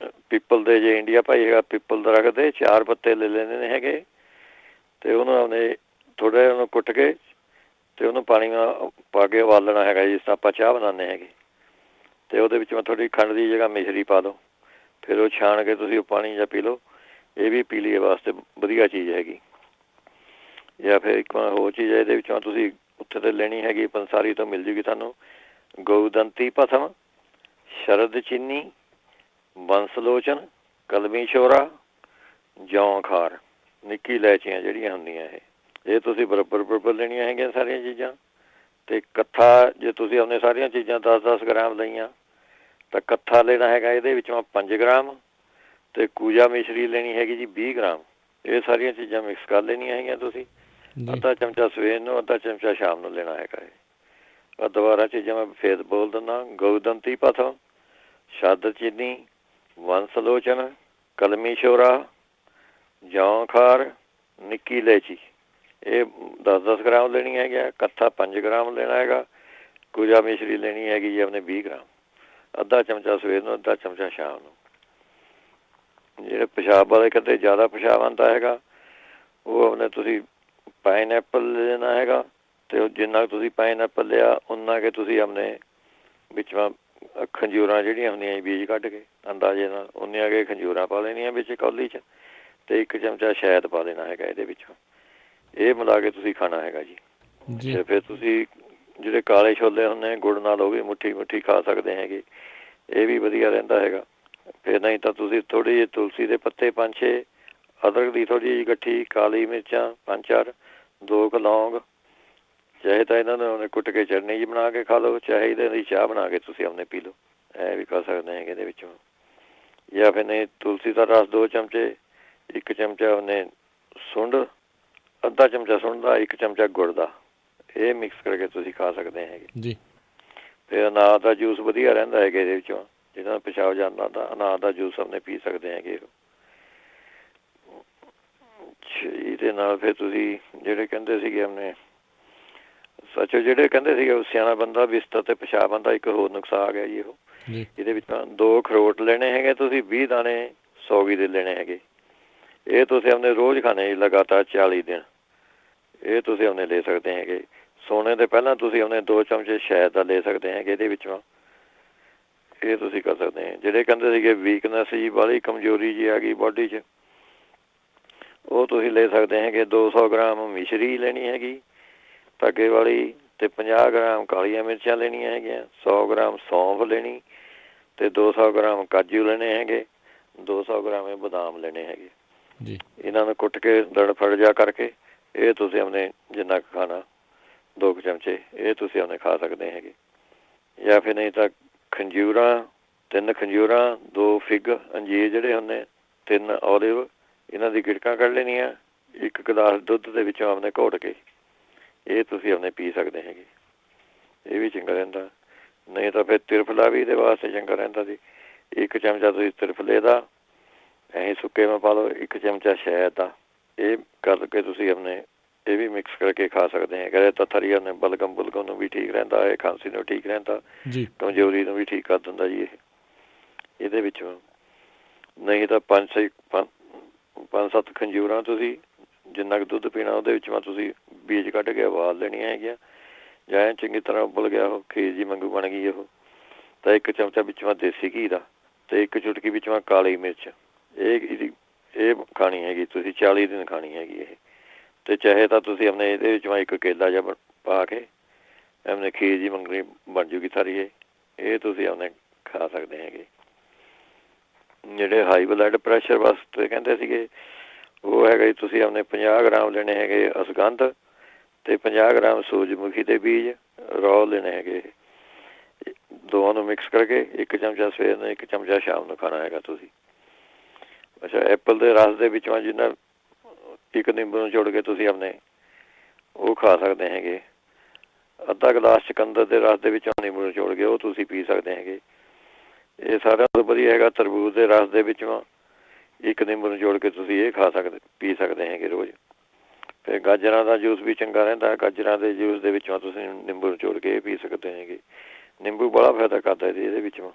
B: ਪਿੱਪਲ ਦੇ, ਜੇ ਇੰਡੀਆ ਭਾਈ ਹੈਗਾ ਪਿੱਪਲ ਦਰਖਤ ਦੇ 4 ਪੱਤੇ ਲੈ ਲੈਂਦੇ ਹੈਗੇ ਅਤੇ ਉਹਨੂੰ ਆਪਣੇ ਥੋੜ੍ਹਾ ਜਿਹਾ ਉਹਨੂੰ ਕੁੱਟ ਕੇ ਅਤੇ ਉਹਨੂੰ ਪਾਣੀ ਪਾ ਕੇ ਉਬਾਲਣਾ ਹੈਗਾ, ਜਿਸ ਤਰ੍ਹਾਂ ਆਪਾਂ ਚਾਹ ਬਣਾਉਂਦੇ ਹੈਗੇ। ਅਤੇ ਉਹਦੇ ਵਿੱਚ ਥੋੜ੍ਹੀ ਖੰਡ ਦੀ ਜਗ੍ਹਾ ਮਿਸ਼ਰੀ ਪਾ ਦਿਓ, ਫਿਰ ਉਹ ਛਾਣ ਕੇ ਤੁਸੀਂ ਉਹ ਪਾਣੀ ਜਾਂ ਪੀ ਲਓ। ਇਹ ਵੀ ਪੀਲੀਏ ਵਾਸਤੇ ਵਧੀਆ ਚੀਜ਼ ਹੈਗੀ। ਜਾਂ ਫਿਰ ਇੱਕ ਹੋਰ ਚੀਜ਼ ਹੈ ਇਹਦੇ ਵਿੱਚੋਂ ਤੁਸੀਂ ਉੱਥੇ ਤੋਂ ਲੈਣੀ ਹੈਗੀ, ਪੰਸਾਰੀ ਤੋਂ ਮਿਲ ਜੂਗੀ ਤੁਹਾਨੂੰ, ਗਊਦੰਤੀ ਭਸਮ, ਸ਼ਰਦ ਚੀਨੀ, ਬੰਸਲੋਚਨ, ਕਲਮੀ ਸ਼ੋਰਾ, ਜੌਂ ਖਾਰ, ਨਿੱਕੀ ਇਲਾਇਚੀਆਂ ਜਿਹੜੀਆਂ ਹੁੰਦੀਆਂ ਇਹ ਤੁਸੀਂ ਬਰਾਬਰ ਲੈਣੀਆਂ ਹੈਗੀਆਂ ਸਾਰੀਆਂ ਚੀਜ਼ਾਂ। ਅਤੇ ਕੱਥਾ, ਜੇ ਤੁਸੀਂ ਆਪਣੇ ਸਾਰੀਆਂ ਚੀਜ਼ਾਂ 10-10 ਗ੍ਰਾਮ ਲਈਆਂ ਤਾਂ ਕੱਥਾ ਲੈਣਾ ਹੈਗਾ ਇਹਦੇ ਵਿੱਚੋਂ 5 ਗ੍ਰਾਮ, ਅਤੇ ਕੂਜਾ ਮਿਸ਼ਰੀ ਲੈਣੀ ਹੈਗੀ ਜੀ 20 ਗ੍ਰਾਮ। ਇਹ ਸਾਰੀਆਂ ਚੀਜ਼ਾਂ ਮਿਕਸ ਕਰ ਲੈਣੀਆਂ ਹੈਗੀਆਂ ਤੁਸੀਂ। ਅੱਧਾ ਚਮਚਾ ਸਵੇਰ ਨੂੰ, ਅੱਧਾ ਚਮਚਾ ਸ਼ਾਮ ਨੂੰ ਲੈਣਾ ਹੈਗਾ ਇਹ। ਦੁਬਾਰਾ ਚੀਜ਼ਾਂ ਮੈਂ ਫੇਰ ਬੋਲ ਦਿੰਦਾ, ਗਊਦੰਤੀ ਭਸਮ, ਸ਼ਰਦ ਚੀਨੀ, ਬੰਸਲੋਚਨ, ਕਲਮੀ ਸ਼ੋਰਾ, ਜੌਂ ਖਾਰ, ਨਿੱਕੀ ਇਲਾਇਚੀ, ਇਹ 10-10 ਗ੍ਰਾਮ ਲੈਣੀ ਹੈਗੀ। ਕੱਥਾ 5 ਗ੍ਰਾਮ ਲੈਣਾ ਹੈਗਾ। ਕੂਜਾ ਮਿਸ਼ਰੀ ਲੈਣੀ ਹੈਗੀ ਜੀ ਆਪਣੇ 20 ਗ੍ਰਾਮ। ਅੱਧਾ ਚਮਚਾ ਸਵੇਰ ਨੂੰ, ਅੱਧਾ ਚਮਚਾ ਸ਼ਾਮ ਨੂੰ। ਜਿਹੜੇ ਪਿਸ਼ਾਬ ਵਾਲੇ ਕਹਿੰਦੇ ਜ਼ਿਆਦਾ ਪਿਸ਼ਾਬ ਆਉਂਦਾ ਹੈਗਾ, ਉਹ ਆਪਣੇ ਤੁਸੀਂ ਪਾਈਨਐਪਲ ਲੈਣਾ ਹੈਗਾ, ਅਤੇ ਜਿੰਨਾ ਤੁਸੀਂ ਪਾਈਨਐਪਲ ਲਿਆ ਉਨਾ ਕਿ ਤੁਸੀਂ ਆਪਣੇ ਵਿੱਚੋਂ ਖੰਜੂਰਾਂ ਜਿਹੜੀਆਂ ਹੁੰਦੀਆਂ ਬੀਜ ਕੱਢ ਕੇ ਅੰਦਾਜ਼ੇ ਨਾਲ ਉਨੀਆਂ ਕਿ ਖੰਜੂਰਾਂ ਪਾ ਲੈਣੀਆਂ ਵਿੱਚ ਕੌਲੀ 'ਚ, ਅਤੇ 1 ਚਮਚਾ ਸ਼ਹਿਦ ਪਾ ਦੇਣਾ ਹੈਗਾ ਇਹਦੇ ਵਿੱਚੋਂ। ਇਹ ਮਿਲਾ ਕੇ ਤੁਸੀਂ ਖਾਣਾ ਹੈਗਾ ਜੀ। ਅਤੇ ਫਿਰ ਤੁਸੀਂ ਜਿਹੜੇ ਕਾਲੇ ਛੋਲੇ ਹੁੰਦੇ ਗੁੜ ਨਾਲ, ਉਹ ਵੀ ਮੁੱਠੀ ਖਾ ਸਕਦੇ ਹੈਗੇ। ਇਹ ਵੀ ਵਧੀਆ ਰਹਿੰਦਾ ਹੈਗਾ। ਫਿਰ ਨਹੀਂ ਤਾਂ ਤੁਸੀਂ ਥੋੜ੍ਹੀ ਜਿਹੀ ਤੁਲਸੀ ਦੇ ਪੱਤੇ 5-6, ਅਦਰਕ ਦੀ ਥੋੜ੍ਹੀ ਜਿਹੀ ਗੱਠੀ, ਕਾਲੀ ਮਿਰਚਾਂ 5-4, 2 ਕੁ ਲੌਂਗ, ਚਾਹੇ ਤਾਂ ਇਹਨਾਂ ਨੂੰ ਕੁੱਟ ਕੇ ਚਟਨੀ ਜੀ ਬਣਾ ਕੇ ਖਾ ਲਓ, ਚਾਹੇ ਇਹਨਾਂ ਦੀ ਚਾਹ ਬਣਾ ਕੇ ਤੁਸੀਂ ਆਪਣੇ ਪੀ ਲਓ। ਇਹ ਵੀ ਖਾ ਸਕਦੇ ਹੈਗੇ ਇਹਦੇ ਵਿੱਚੋਂ। ਜਾਂ ਫਿਰ ਨਹੀਂ ਤੁਲਸੀ ਦਾ ਰਸ 2 ਚਮਚੇ, 1 ਚਮਚਾ ਉਹਨੇ ਸੁੰਡ, ਅੱਧਾ ਚਮਚਾ ਸੁੰਡ ਦਾ, 1 ਚਮਚਾ ਗੁੜ ਦਾ, ਇਹ ਮਿਕਸ ਕਰਕੇ ਤੁਸੀਂ ਖਾ ਸਕਦੇ ਹੈਗੇ ਜੀ। ਫਿਰ ਅਨਾਰ ਦਾ ਜੂਸ ਵਧੀਆ ਰਹਿੰਦਾ ਹੈਗਾ ਇਹਦੇ ਵਿੱਚੋਂ, ਜਿਹਨਾਂ ਨੂੰ ਪਿਸ਼ਾਬ ਜਾਂਦਾ ਤਾਂ ਅਨਾਰ ਦਾ ਜੂਸ ਆਪਣੇ ਪੀ ਸਕਦੇ ਹੈਗੇ। ਇਹਦੇ ਨਾਲ ਫਿਰ ਤੁਸੀਂ ਜਿਹੜੇ ਕਹਿੰਦੇ ਸੀਗੇ ਆਪਣੇ ਜਿਹੜੇ ਕਹਿੰਦੇ ਸੀਗੇ ਸਿਆਣਾ ਬੰਦਾ ਬਿਸਤਰ 'ਤੇ ਪਿਸ਼ਾਬ ਆਉਂਦਾ, ਇੱਕ ਹੋਰ ਨੁਕਸਾ ਆ ਗਿਆ ਜੀ ਉਹ। ਇਹਦੇ ਵਿੱਚ 2 ਅਖਰੋਟ ਲੈਣੇ ਹੈਗੇ ਤੁਸੀਂ, 20 ਦਾਣੇ ਸੌਗੀ ਦੇ ਲੈਣੇ ਹੈਗੇ। ਇਹ ਤੁਸੀਂ ਆਪਣੇ ਰੋਜ਼ ਖਾਣੇ ਜੀ, ਲਗਾਤਾਰ 40 ਦਿਨ ਇਹ ਤੁਸੀਂ ਆਪਣੇ ਲੈ ਸਕਦੇ ਹੈਗੇ। ਸੋਣੇ ਦੇ ਪਹਿਲਾਂ ਤੁਸੀਂ ਆਪਣੇ 2 ਚਮਚੇ ਸ਼ਹਿਦ ਦਾ ਲੈ ਸਕਦੇ ਹੈਗੇ ਇਹਦੇ ਵਿੱਚੋਂ। ਇਹ ਤੁਸੀਂ ਕਰ ਸਕਦੇ ਹੈ। ਜਿਹੜੇ ਕਹਿੰਦੇ ਸੀਗੇ ਵੀਕਨੈਸ ਜੀ, ਬਾਹਲੀ ਕਮਜ਼ੋਰੀ ਜੀ ਆ ਗਈ ਬਾਡੀ 'ਚ, ਉਹ ਤੁਸੀਂ ਲੈ ਸਕਦੇ ਹੈਗੇ। 200 ਗ੍ਰਾਮ ਮਿਸ਼ਰੀ ਲੈਣੀ ਹੈਗੀ ਧਾਗੇ ਵਾਲੀ, ਅਤੇ 50 ਗ੍ਰਾਮ ਕਾਲੀਆਂ ਮਿਰਚਾਂ ਲੈਣੀਆਂ ਹੈਗੀਆਂ, 100 ਗ੍ਰਾਮ ਸੌਂਫ ਲੈਣੀ, ਅਤੇ 200 ਗ੍ਰਾਮ ਕਾਜੂ ਲੈਣੇ ਹੈਗੇ, 200 ਗ੍ਰਾਮ ਇਹ ਬਦਾਮ ਲੈਣੇ ਹੈਗੇ ਜੀ। ਇਹਨਾਂ ਨੂੰ ਕੁੱਟ ਕੇ ਦੜਫੜ ਜਾ ਕਰਕੇ ਇਹ ਤੁਸੀਂ ਆਪਣੇ ਜਿੰਨਾ ਕੁ ਖਾਣਾ 2 ਚਮਚੇ ਇਹ ਤੁਸੀਂ ਆਪਣੇ ਖਾ ਸਕਦੇ ਹੈਗੇ। ਜਾਂ ਫਿਰ ਨਹੀਂ ਤਾਂ ਖੰਜੂਰਾਂ, 3 ਖੰਜੂਰਾਂ, 2 ਫਿਗ, ਅੰਜੀਰ ਜਿਹੜੇ ਹੁੰਦੇ, 3 ਔਲਿਵ, ਇਹਨਾਂ ਦੀ ਗਿੜਕਾਂ ਕੱਢ ਲੈਣੀਆਂ, 1 ਗਲਾਸ ਦੁੱਧ ਦੇ ਵਿੱਚੋਂ ਆਪਣੇ ਘੋਟ ਕੇ ਇਹ ਤੁਸੀਂ ਆਪਣੇ ਪੀ ਸਕਦੇ ਹੈਗੇ। ਇਹ ਵੀ ਚੰਗਾ ਰਹਿੰਦਾ। ਨਹੀਂ ਤਾਂ ਫਿਰ ਤਿਰਫਲਾ ਵੀ ਇਹਦੇ ਵਾਸਤੇ ਚੰਗਾ ਰਹਿੰਦਾ ਸੀ। 1 ਚਮਚਾ ਤੁਸੀਂ ਤਿਰਫਲੇ ਦਾ ਐਂ ਸੁੱਕੇ ਮੈਂ ਪਾ ਲਓ, 1 ਚਮਚਾ ਸ਼ਹਿਦ ਦਾ, ਇਹ ਕਰਕੇ ਤੁਸੀਂ ਆਪਣੇ ਇਹ ਵੀ ਮਿਕਸ ਕਰਕੇ ਖਾ ਸਕਦੇ ਹੈਗੇ। ਤਾਂ ਥਰੀ ਆਪਣੇ ਬਲਗਮ ਨੂੰ ਵੀ ਠੀਕ ਰਹਿੰਦਾ ਹੈ, ਖਾਂਸੀ ਨੂੰ ਠੀਕ ਰਹਿੰਦਾ, ਕਮਜ਼ੋਰੀ ਨੂੰ ਵੀ ਠੀਕ ਕਰ ਦਿੰਦਾ ਜੀ ਇਹਦੇ ਵਿੱਚੋਂ। ਨਹੀਂ ਤਾਂ 5-7 ਖੰਜੂਰਾਂ ਤੁਸੀਂ ਜਿੰਨਾ ਕੁ ਦੁੱਧ ਪੀਣਾ ਉਹਦੇ ਵਿੱਚ ਤੁਸੀਂ ਬੀਜ ਕੱਢ ਕੇ ਉਬਾਲ ਲੈਣੀਆਂ ਹੈਗੀਆਂ, ਜਾਂ ਐਂ ਚੰਗੀ ਤਰ੍ਹਾਂ ਉਬਲ ਗਿਆ ਉਹ ਖੀਰ ਜੀ ਵਾਂਗੂ ਬਣ ਗਈ ਉਹ, ਤਾਂ 1 ਚਮਚਾ ਵਿੱਚੋਂ ਦੇਸੀ ਘੀ ਦਾ, ਅਤੇ 1 ਚੁਟਕੀ ਵਿੱਚੋਂ ਕਾਲੀ ਮਿਰਚ, ਇਹ ਖਾਣੀ ਹੈਗੀ ਤੁਸੀਂ 40 ਦਿਨ ਖਾਣੀ ਹੈਗੀ ਇਹ। ਅਤੇ ਚਾਹੇ ਤਾਂ ਤੁਸੀਂ ਆਪਣੇ ਇਹਦੇ ਵਿੱਚੋਂ 1 ਕੇਲਾ ਜਿਹਾ ਪਾ ਕੇ ਆਪਣੇ ਖੀਰ ਜੀ ਮੰਗਣੀ ਬਣ ਜੂਗੀ ਸਾਰੀ ਇਹ ਤੁਸੀਂ ਆਪਣੇ ਖਾ ਸਕਦੇ ਹੈਗੇ। ਜਿਹੜੇ ਹਾਈ ਬਲੱਡ ਪ੍ਰੈਸ਼ਰ ਵਾਸਤੇ ਕਹਿੰਦੇ ਸੀਗੇ ਉਹ ਹੈਗਾ ਜੀ, ਤੁਸੀਂ ਆਪਣੇ 50 ਗ੍ਰਾਮ ਲੈਣੇ ਹੈਗੇ ਅਸਗੰਧ, ਅਤੇ 50 ਗ੍ਰਾਮ ਸੂਰਜਮੁਖੀ ਦੇ ਬੀਜ ਰੌ ਲੈਣੇ ਹੈਗੇ। ਦੋਵਾਂ ਨੂੰ ਮਿਕਸ ਕਰਕੇ 1 ਚਮਚਾ ਸਵੇਰ ਨੂੰ, 1 ਚਮਚਾ ਸ਼ਾਮ ਨੂੰ ਖਾਣਾ ਹੈਗਾ ਤੁਸੀਂ। ਅੱਛਾ, ਐਪਲ ਦੇ ਰਸ ਦੇ ਵਿੱਚੋਂ ਜਿੰਨਾ 1 ਨਿੰਬੂ ਨੂੰ ਜੋੜ ਕੇ ਤੁਸੀਂ ਆਪਣੇ ਉਹ ਖਾ ਸਕਦੇ ਹੈਗੇ। ਅੱਧਾ ਗਲਾਸ ਚੁਕੰਦਰ ਦੇ ਰਸ ਦੇ ਵਿੱਚੋਂ ਨਿੰਬੂ ਨਿਚੋੜ ਕੇ ਉਹ ਤੁਸੀਂ ਪੀ ਸਕਦੇ ਹੈਗੇ। ਇਹ ਸਾਰਿਆਂ ਤੋਂ ਵਧੀਆ ਹੈਗਾ ਤਰਬੂਜ ਦੇ ਰਸ ਦੇ ਵਿੱਚੋਂ ਇੱਕ ਨਿੰਬੂ ਨਿਚੋੜ ਕੇ ਤੁਸੀਂ ਇਹ ਪੀ ਸਕਦੇ ਹੈਗੇ ਰੋਜ਼। ਫਿਰ ਗਾਜਰਾਂ ਦਾ ਜੂਸ ਵੀ ਚੰਗਾ ਰਹਿੰਦਾ। ਗਾਜਰਾਂ ਦੇ ਜੂਸ ਦੇ ਵਿੱਚੋਂ ਤੁਸੀਂ ਨਿੰਬੂ ਨਿਚੋੜ ਕੇ ਇਹ ਪੀ ਸਕਦੇ ਹੈਗੇ। ਨਿੰਬੂ ਬੜਾ ਫਾਇਦਾ ਕਰਦਾ ਜੀ ਇਹਦੇ ਵਿੱਚੋਂ।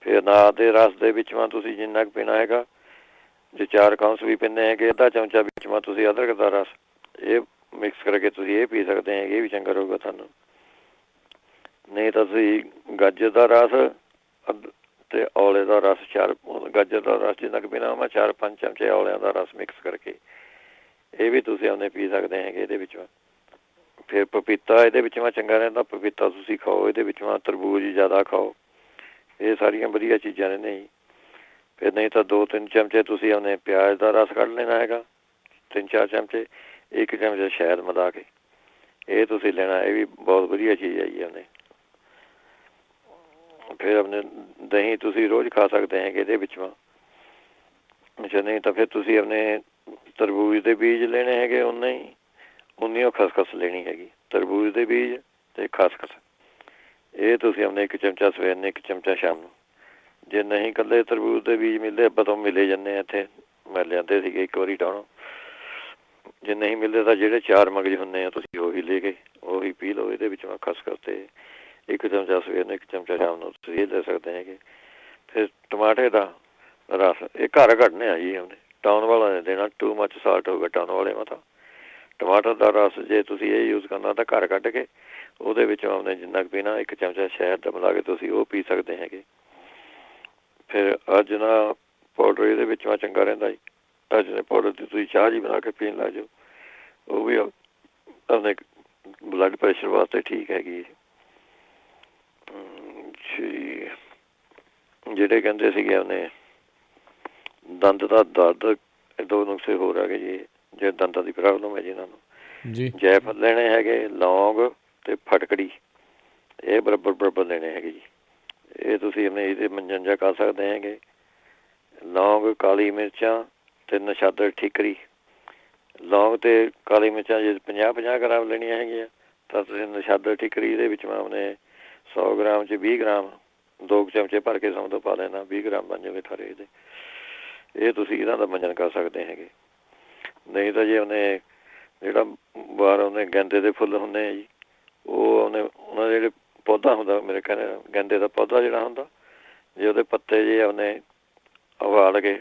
B: ਫਿਰ ਅਨਾਰ ਦੇ ਰਸ ਦੇ ਵਿੱਚੋਂ ਤੁਸੀਂ ਜਿੰਨਾ ਕੁ ਪੀਣਾ ਹੈਗਾ, ਜੇ 4 ਕਾਉਂਸ ਵੀ ਪੀਂਦੇ ਹੈਗੇ, ਅੱਧਾ ਚਮਚਾ ਵਿੱਚੋਂ ਤੁਸੀਂ ਅਦਰਕ ਦਾ ਰਸ ਇਹ ਮਿਕਸ ਕਰਕੇ ਤੁਸੀਂ ਇਹ ਪੀ ਸਕਦੇ ਹੈਗੇ। ਇਹ ਵੀ ਚੰਗਾ ਰਹੂਗਾ ਤੁਹਾਨੂੰ। ਨਹੀਂ ਤਾਂ ਤੁਸੀਂ ਗਾਜਰ ਦਾ ਰਸ ਅਤੇ ਔਲੇ ਦਾ ਰਸ ਗਾਜਰ ਦਾ ਰਸ ਜਿੰਨਾ ਕੁ ਪੀਣਾ ਮੈਂ 4-5 ਚਮਚੇ ਔਲਿਆਂ ਦਾ ਰਸ ਮਿਕਸ ਕਰਕੇ ਇਹ ਵੀ ਤੁਸੀਂ ਆਪਣੇ ਪੀ ਸਕਦੇ ਹੈਗੇ ਇਹਦੇ ਵਿੱਚੋਂ। ਫਿਰ ਪਪੀਤਾ ਇਹਦੇ ਵਿੱਚੋਂ ਚੰਗਾ ਰਹਿੰਦਾ। ਪਪੀਤਾ ਤੁਸੀਂ ਖਾਓ ਇਹਦੇ ਵਿੱਚੋਂ। ਤਰਬੂਜ ਜ਼ਿਆਦਾ ਖਾਓ। ਇਹ ਸਾਰੀਆਂ ਵਧੀਆ ਚੀਜ਼ਾਂ ਨੇ ਨਹੀਂ। ਫਿਰ ਨਹੀਂ ਤਾਂ 2-3 ਚਮਚੇ ਤੁਸੀਂ ਆਪਣੇ ਪਿਆਜ਼ ਦਾ ਰਸ ਕੱਢ ਲੈਣਾ ਹੈਗਾ। 3-4 ਚਮਚੇ 1 ਚਮਚਾ ਸ਼ਹਿਦ ਮਿਲਾ ਕੇ ਇਹ ਤੁਸੀਂ ਲੈਣਾ। ਇਹ ਵੀ ਬਹੁਤ ਵਧੀਆ ਚੀਜ਼ ਹੈ ਜੀ ਆਪਣੇ। ਫਿਰ ਆਪਣੇ ਦਹੀਂ ਤੁਸੀਂ ਰੋਜ਼ ਖਾ ਸਕਦੇ ਹੈਗੇ ਇਹਦੇ ਵਿੱਚੋਂ। ਅੱਛਾ ਨਹੀਂ ਤਾਂ ਫਿਰ ਤੁਸੀਂ ਆਪਣੇ ਤਰਬੂਜ ਦੇ ਬੀਜ ਲੈਣੇ ਹੈਗੇ। ਉਨੀ ਉਹ ਖਸਖਸ ਲੈਣੀ ਹੈਗੀ। ਤਰਬੂਜ ਦੇ ਬੀਜ ਅਤੇ ਖਸਖਸ ਇਹ ਤੁਸੀਂ ਆਪਣੇ 1 ਚਮਚਾ ਸਵੇਰ ਨੂੰ 1 ਚਮਚਾ ਸ਼ਾਮ ਨੂੰ। ਜੇ ਨਹੀਂ ਇਕੱਲੇ ਤਰਬੂਜ ਦੇ ਬੀਜ ਮਿਲਦੇ ਆਪਾਂ ਤੋਂ ਮਿਲੇ ਜਾਂਦੇ ਇੱਥੇ। ਮੈਂ ਲਿਆਂਦੇ ਸੀਗੇ ਇੱਕ ਵਾਰੀ ਟਾਉਣੋਂ। ਜੇ ਨਹੀਂ ਮਿਲਦੇ ਤਾਂ ਜਿਹੜੇ 4 ਮਗਜ਼ ਹੁੰਦੇ ਆ ਤੁਸੀਂ ਉਹੀ ਲੈ ਕੇ ਉਹੀ ਪੀ ਲਓ। ਇਹਦੇ ਵਿੱਚੋਂ ਖਸਖਸ ਅਤੇ 1 ਚਮਚਾ ਸਵੇਰ ਨੂੰ 1 ਚਮਚਾ ਸ਼ਾਮ ਨੂੰ ਤੁਸੀਂ ਇਹ ਲੈ ਸਕਦੇ ਹੈਗੇ। ਫਿਰ ਟਮਾਟਰ ਦਾ ਰਸ ਇਹ ਘਰ ਕੱਢਣੇ ਆ ਜੀ ਉਹਨੇ। ਟਾਊਨ ਵਾਲਾ ਨੇ ਦੇਣਾ। ਟੂ ਮੱਚ ਸਾਲਟ ਹੋਊਗਾ ਟਾਊਨ ਵਾਲੇ ਮਾ ਤਾਂ। ਟਮਾਟਰ ਦਾ ਰਸ ਜੇ ਤੁਸੀਂ ਇਹ ਯੂਜ਼ ਕਰਨਾ ਤਾਂ ਘਰ ਕੱਢ ਕੇ ਉਹਦੇ ਵਿੱਚੋਂ ਆਪਣੇ ਜਿੰਨਾ ਕੁ ਪੀਣਾ 1 ਚਮਚਾ ਸ਼ਹਿਦ ਦਾ ਮਿਲਾ ਕੇ ਤੁਸੀਂ ਉਹ ਪੀ ਸਕਦੇ ਹੈਗੇ। ਫਿਰ ਅਜਨਾ ਪਾਊਡਰ ਇਹਦੇ ਵਿੱਚੋਂ ਚੰਗਾ ਰਹਿੰਦਾ ਜੀ। ਅਜਨੇ ਪਾਊਡਰ ਦੀ ਤੁਸੀਂ ਚਾਹ ਜੀ ਬਣਾ ਕੇ ਪੀਣ ਲੱਗ ਜਾਓ। ਉਹ ਵੀ ਆਪਣੇ ਬਲੱਡ ਪ੍ਰੈਸ਼ਰ ਵਾਸਤੇ ਠੀਕ ਹੈਗੀ। ਜਿਹੜੇ ਕਹਿੰਦੇ ਸੀਗੇ ਉਹਨੇ ਦੰਦ ਦਾ ਦਰਦ 2 ਨੁਸਖੇ ਹੋਰ ਹੈਗੇ ਜੀ। ਜੇ ਦੰਦਾਂ ਦੀ ਪ੍ਰੋਬਲਮ ਹੈ ਜੀ ਇਹਨਾਂ ਨੂੰ ਜੈਫਲ ਲੈਣੇ ਹੈਗੇ। ਲੌਂਗ ਅਤੇ ਫਟਕੜੀ ਇਹ ਬਰਾਬਰ ਲੈਣੇ ਹੈਗੇ ਜੀ। ਇਹ ਤੁਸੀਂ ਆਪਣੇ ਇਹਦੇ ਮੰਜਨ ਜਿਹਾ ਕਰ ਸਕਦੇ ਹੈਗੇ। ਲੌਂਗ ਕਾਲੀ ਮਿਰਚਾਂ ਅਤੇ ਨਸ਼ਾਦਰ ਠੀਕਰੀ। ਲੌਂਗ ਅਤੇ ਕਾਲੀ ਮਿਰਚਾਂ ਜੇ 50-50 ਗ੍ਰਾਮ ਲੈਣੀਆਂ ਹੈਗੀਆਂ ਤਾਂ ਤੁਸੀਂ ਨਸ਼ਾਦਰ ਠੀਕਰੀ ਇਹਦੇ ਵਿੱਚ ਆਪਣੇ 100 ਗ੍ਰਾਮ 'ਚ 20 ਗ੍ਰਾਮ 2 ਚਮਚੇ ਭਰ ਕੇ ਸਮਝ ਤੋਂ ਪਾ ਲੈਣਾ। 20 ਗ੍ਰਾਮ ਬਣ ਜਾਵੇ ਸਾਰੇ ਇਹਦੇ। ਇਹ ਤੁਸੀਂ ਇਹਨਾਂ ਦਾ ਮੰਜਨ ਕਰ ਸਕਦੇ ਹੈਗੇ। ਨਹੀਂ ਤਾਂ ਜੇ ਉਹਨੇ ਜਿਹੜਾ ਬਾਹਰ ਉਹਨੇ ਗੈਂਦੇ ਦੇ ਫੁੱਲ ਹੁੰਦੇ ਆ ਜੀ ਉਹ ਉਹਨਾਂ ਦੇ ਜਿਹੜੇ ਪੌਦਾ ਹੁੰਦਾ ਮੇਰੇ ਕਹਿੰਦੇ ਗੈਂਦੇ ਦਾ ਪੌਦਾ ਜਿਹੜਾ ਹੁੰਦਾ ਜੇ ਉਹਦੇ ਪੱਤੇ ਜੇ ਉਹਨੇ ਉਬਾਲ ਕੇ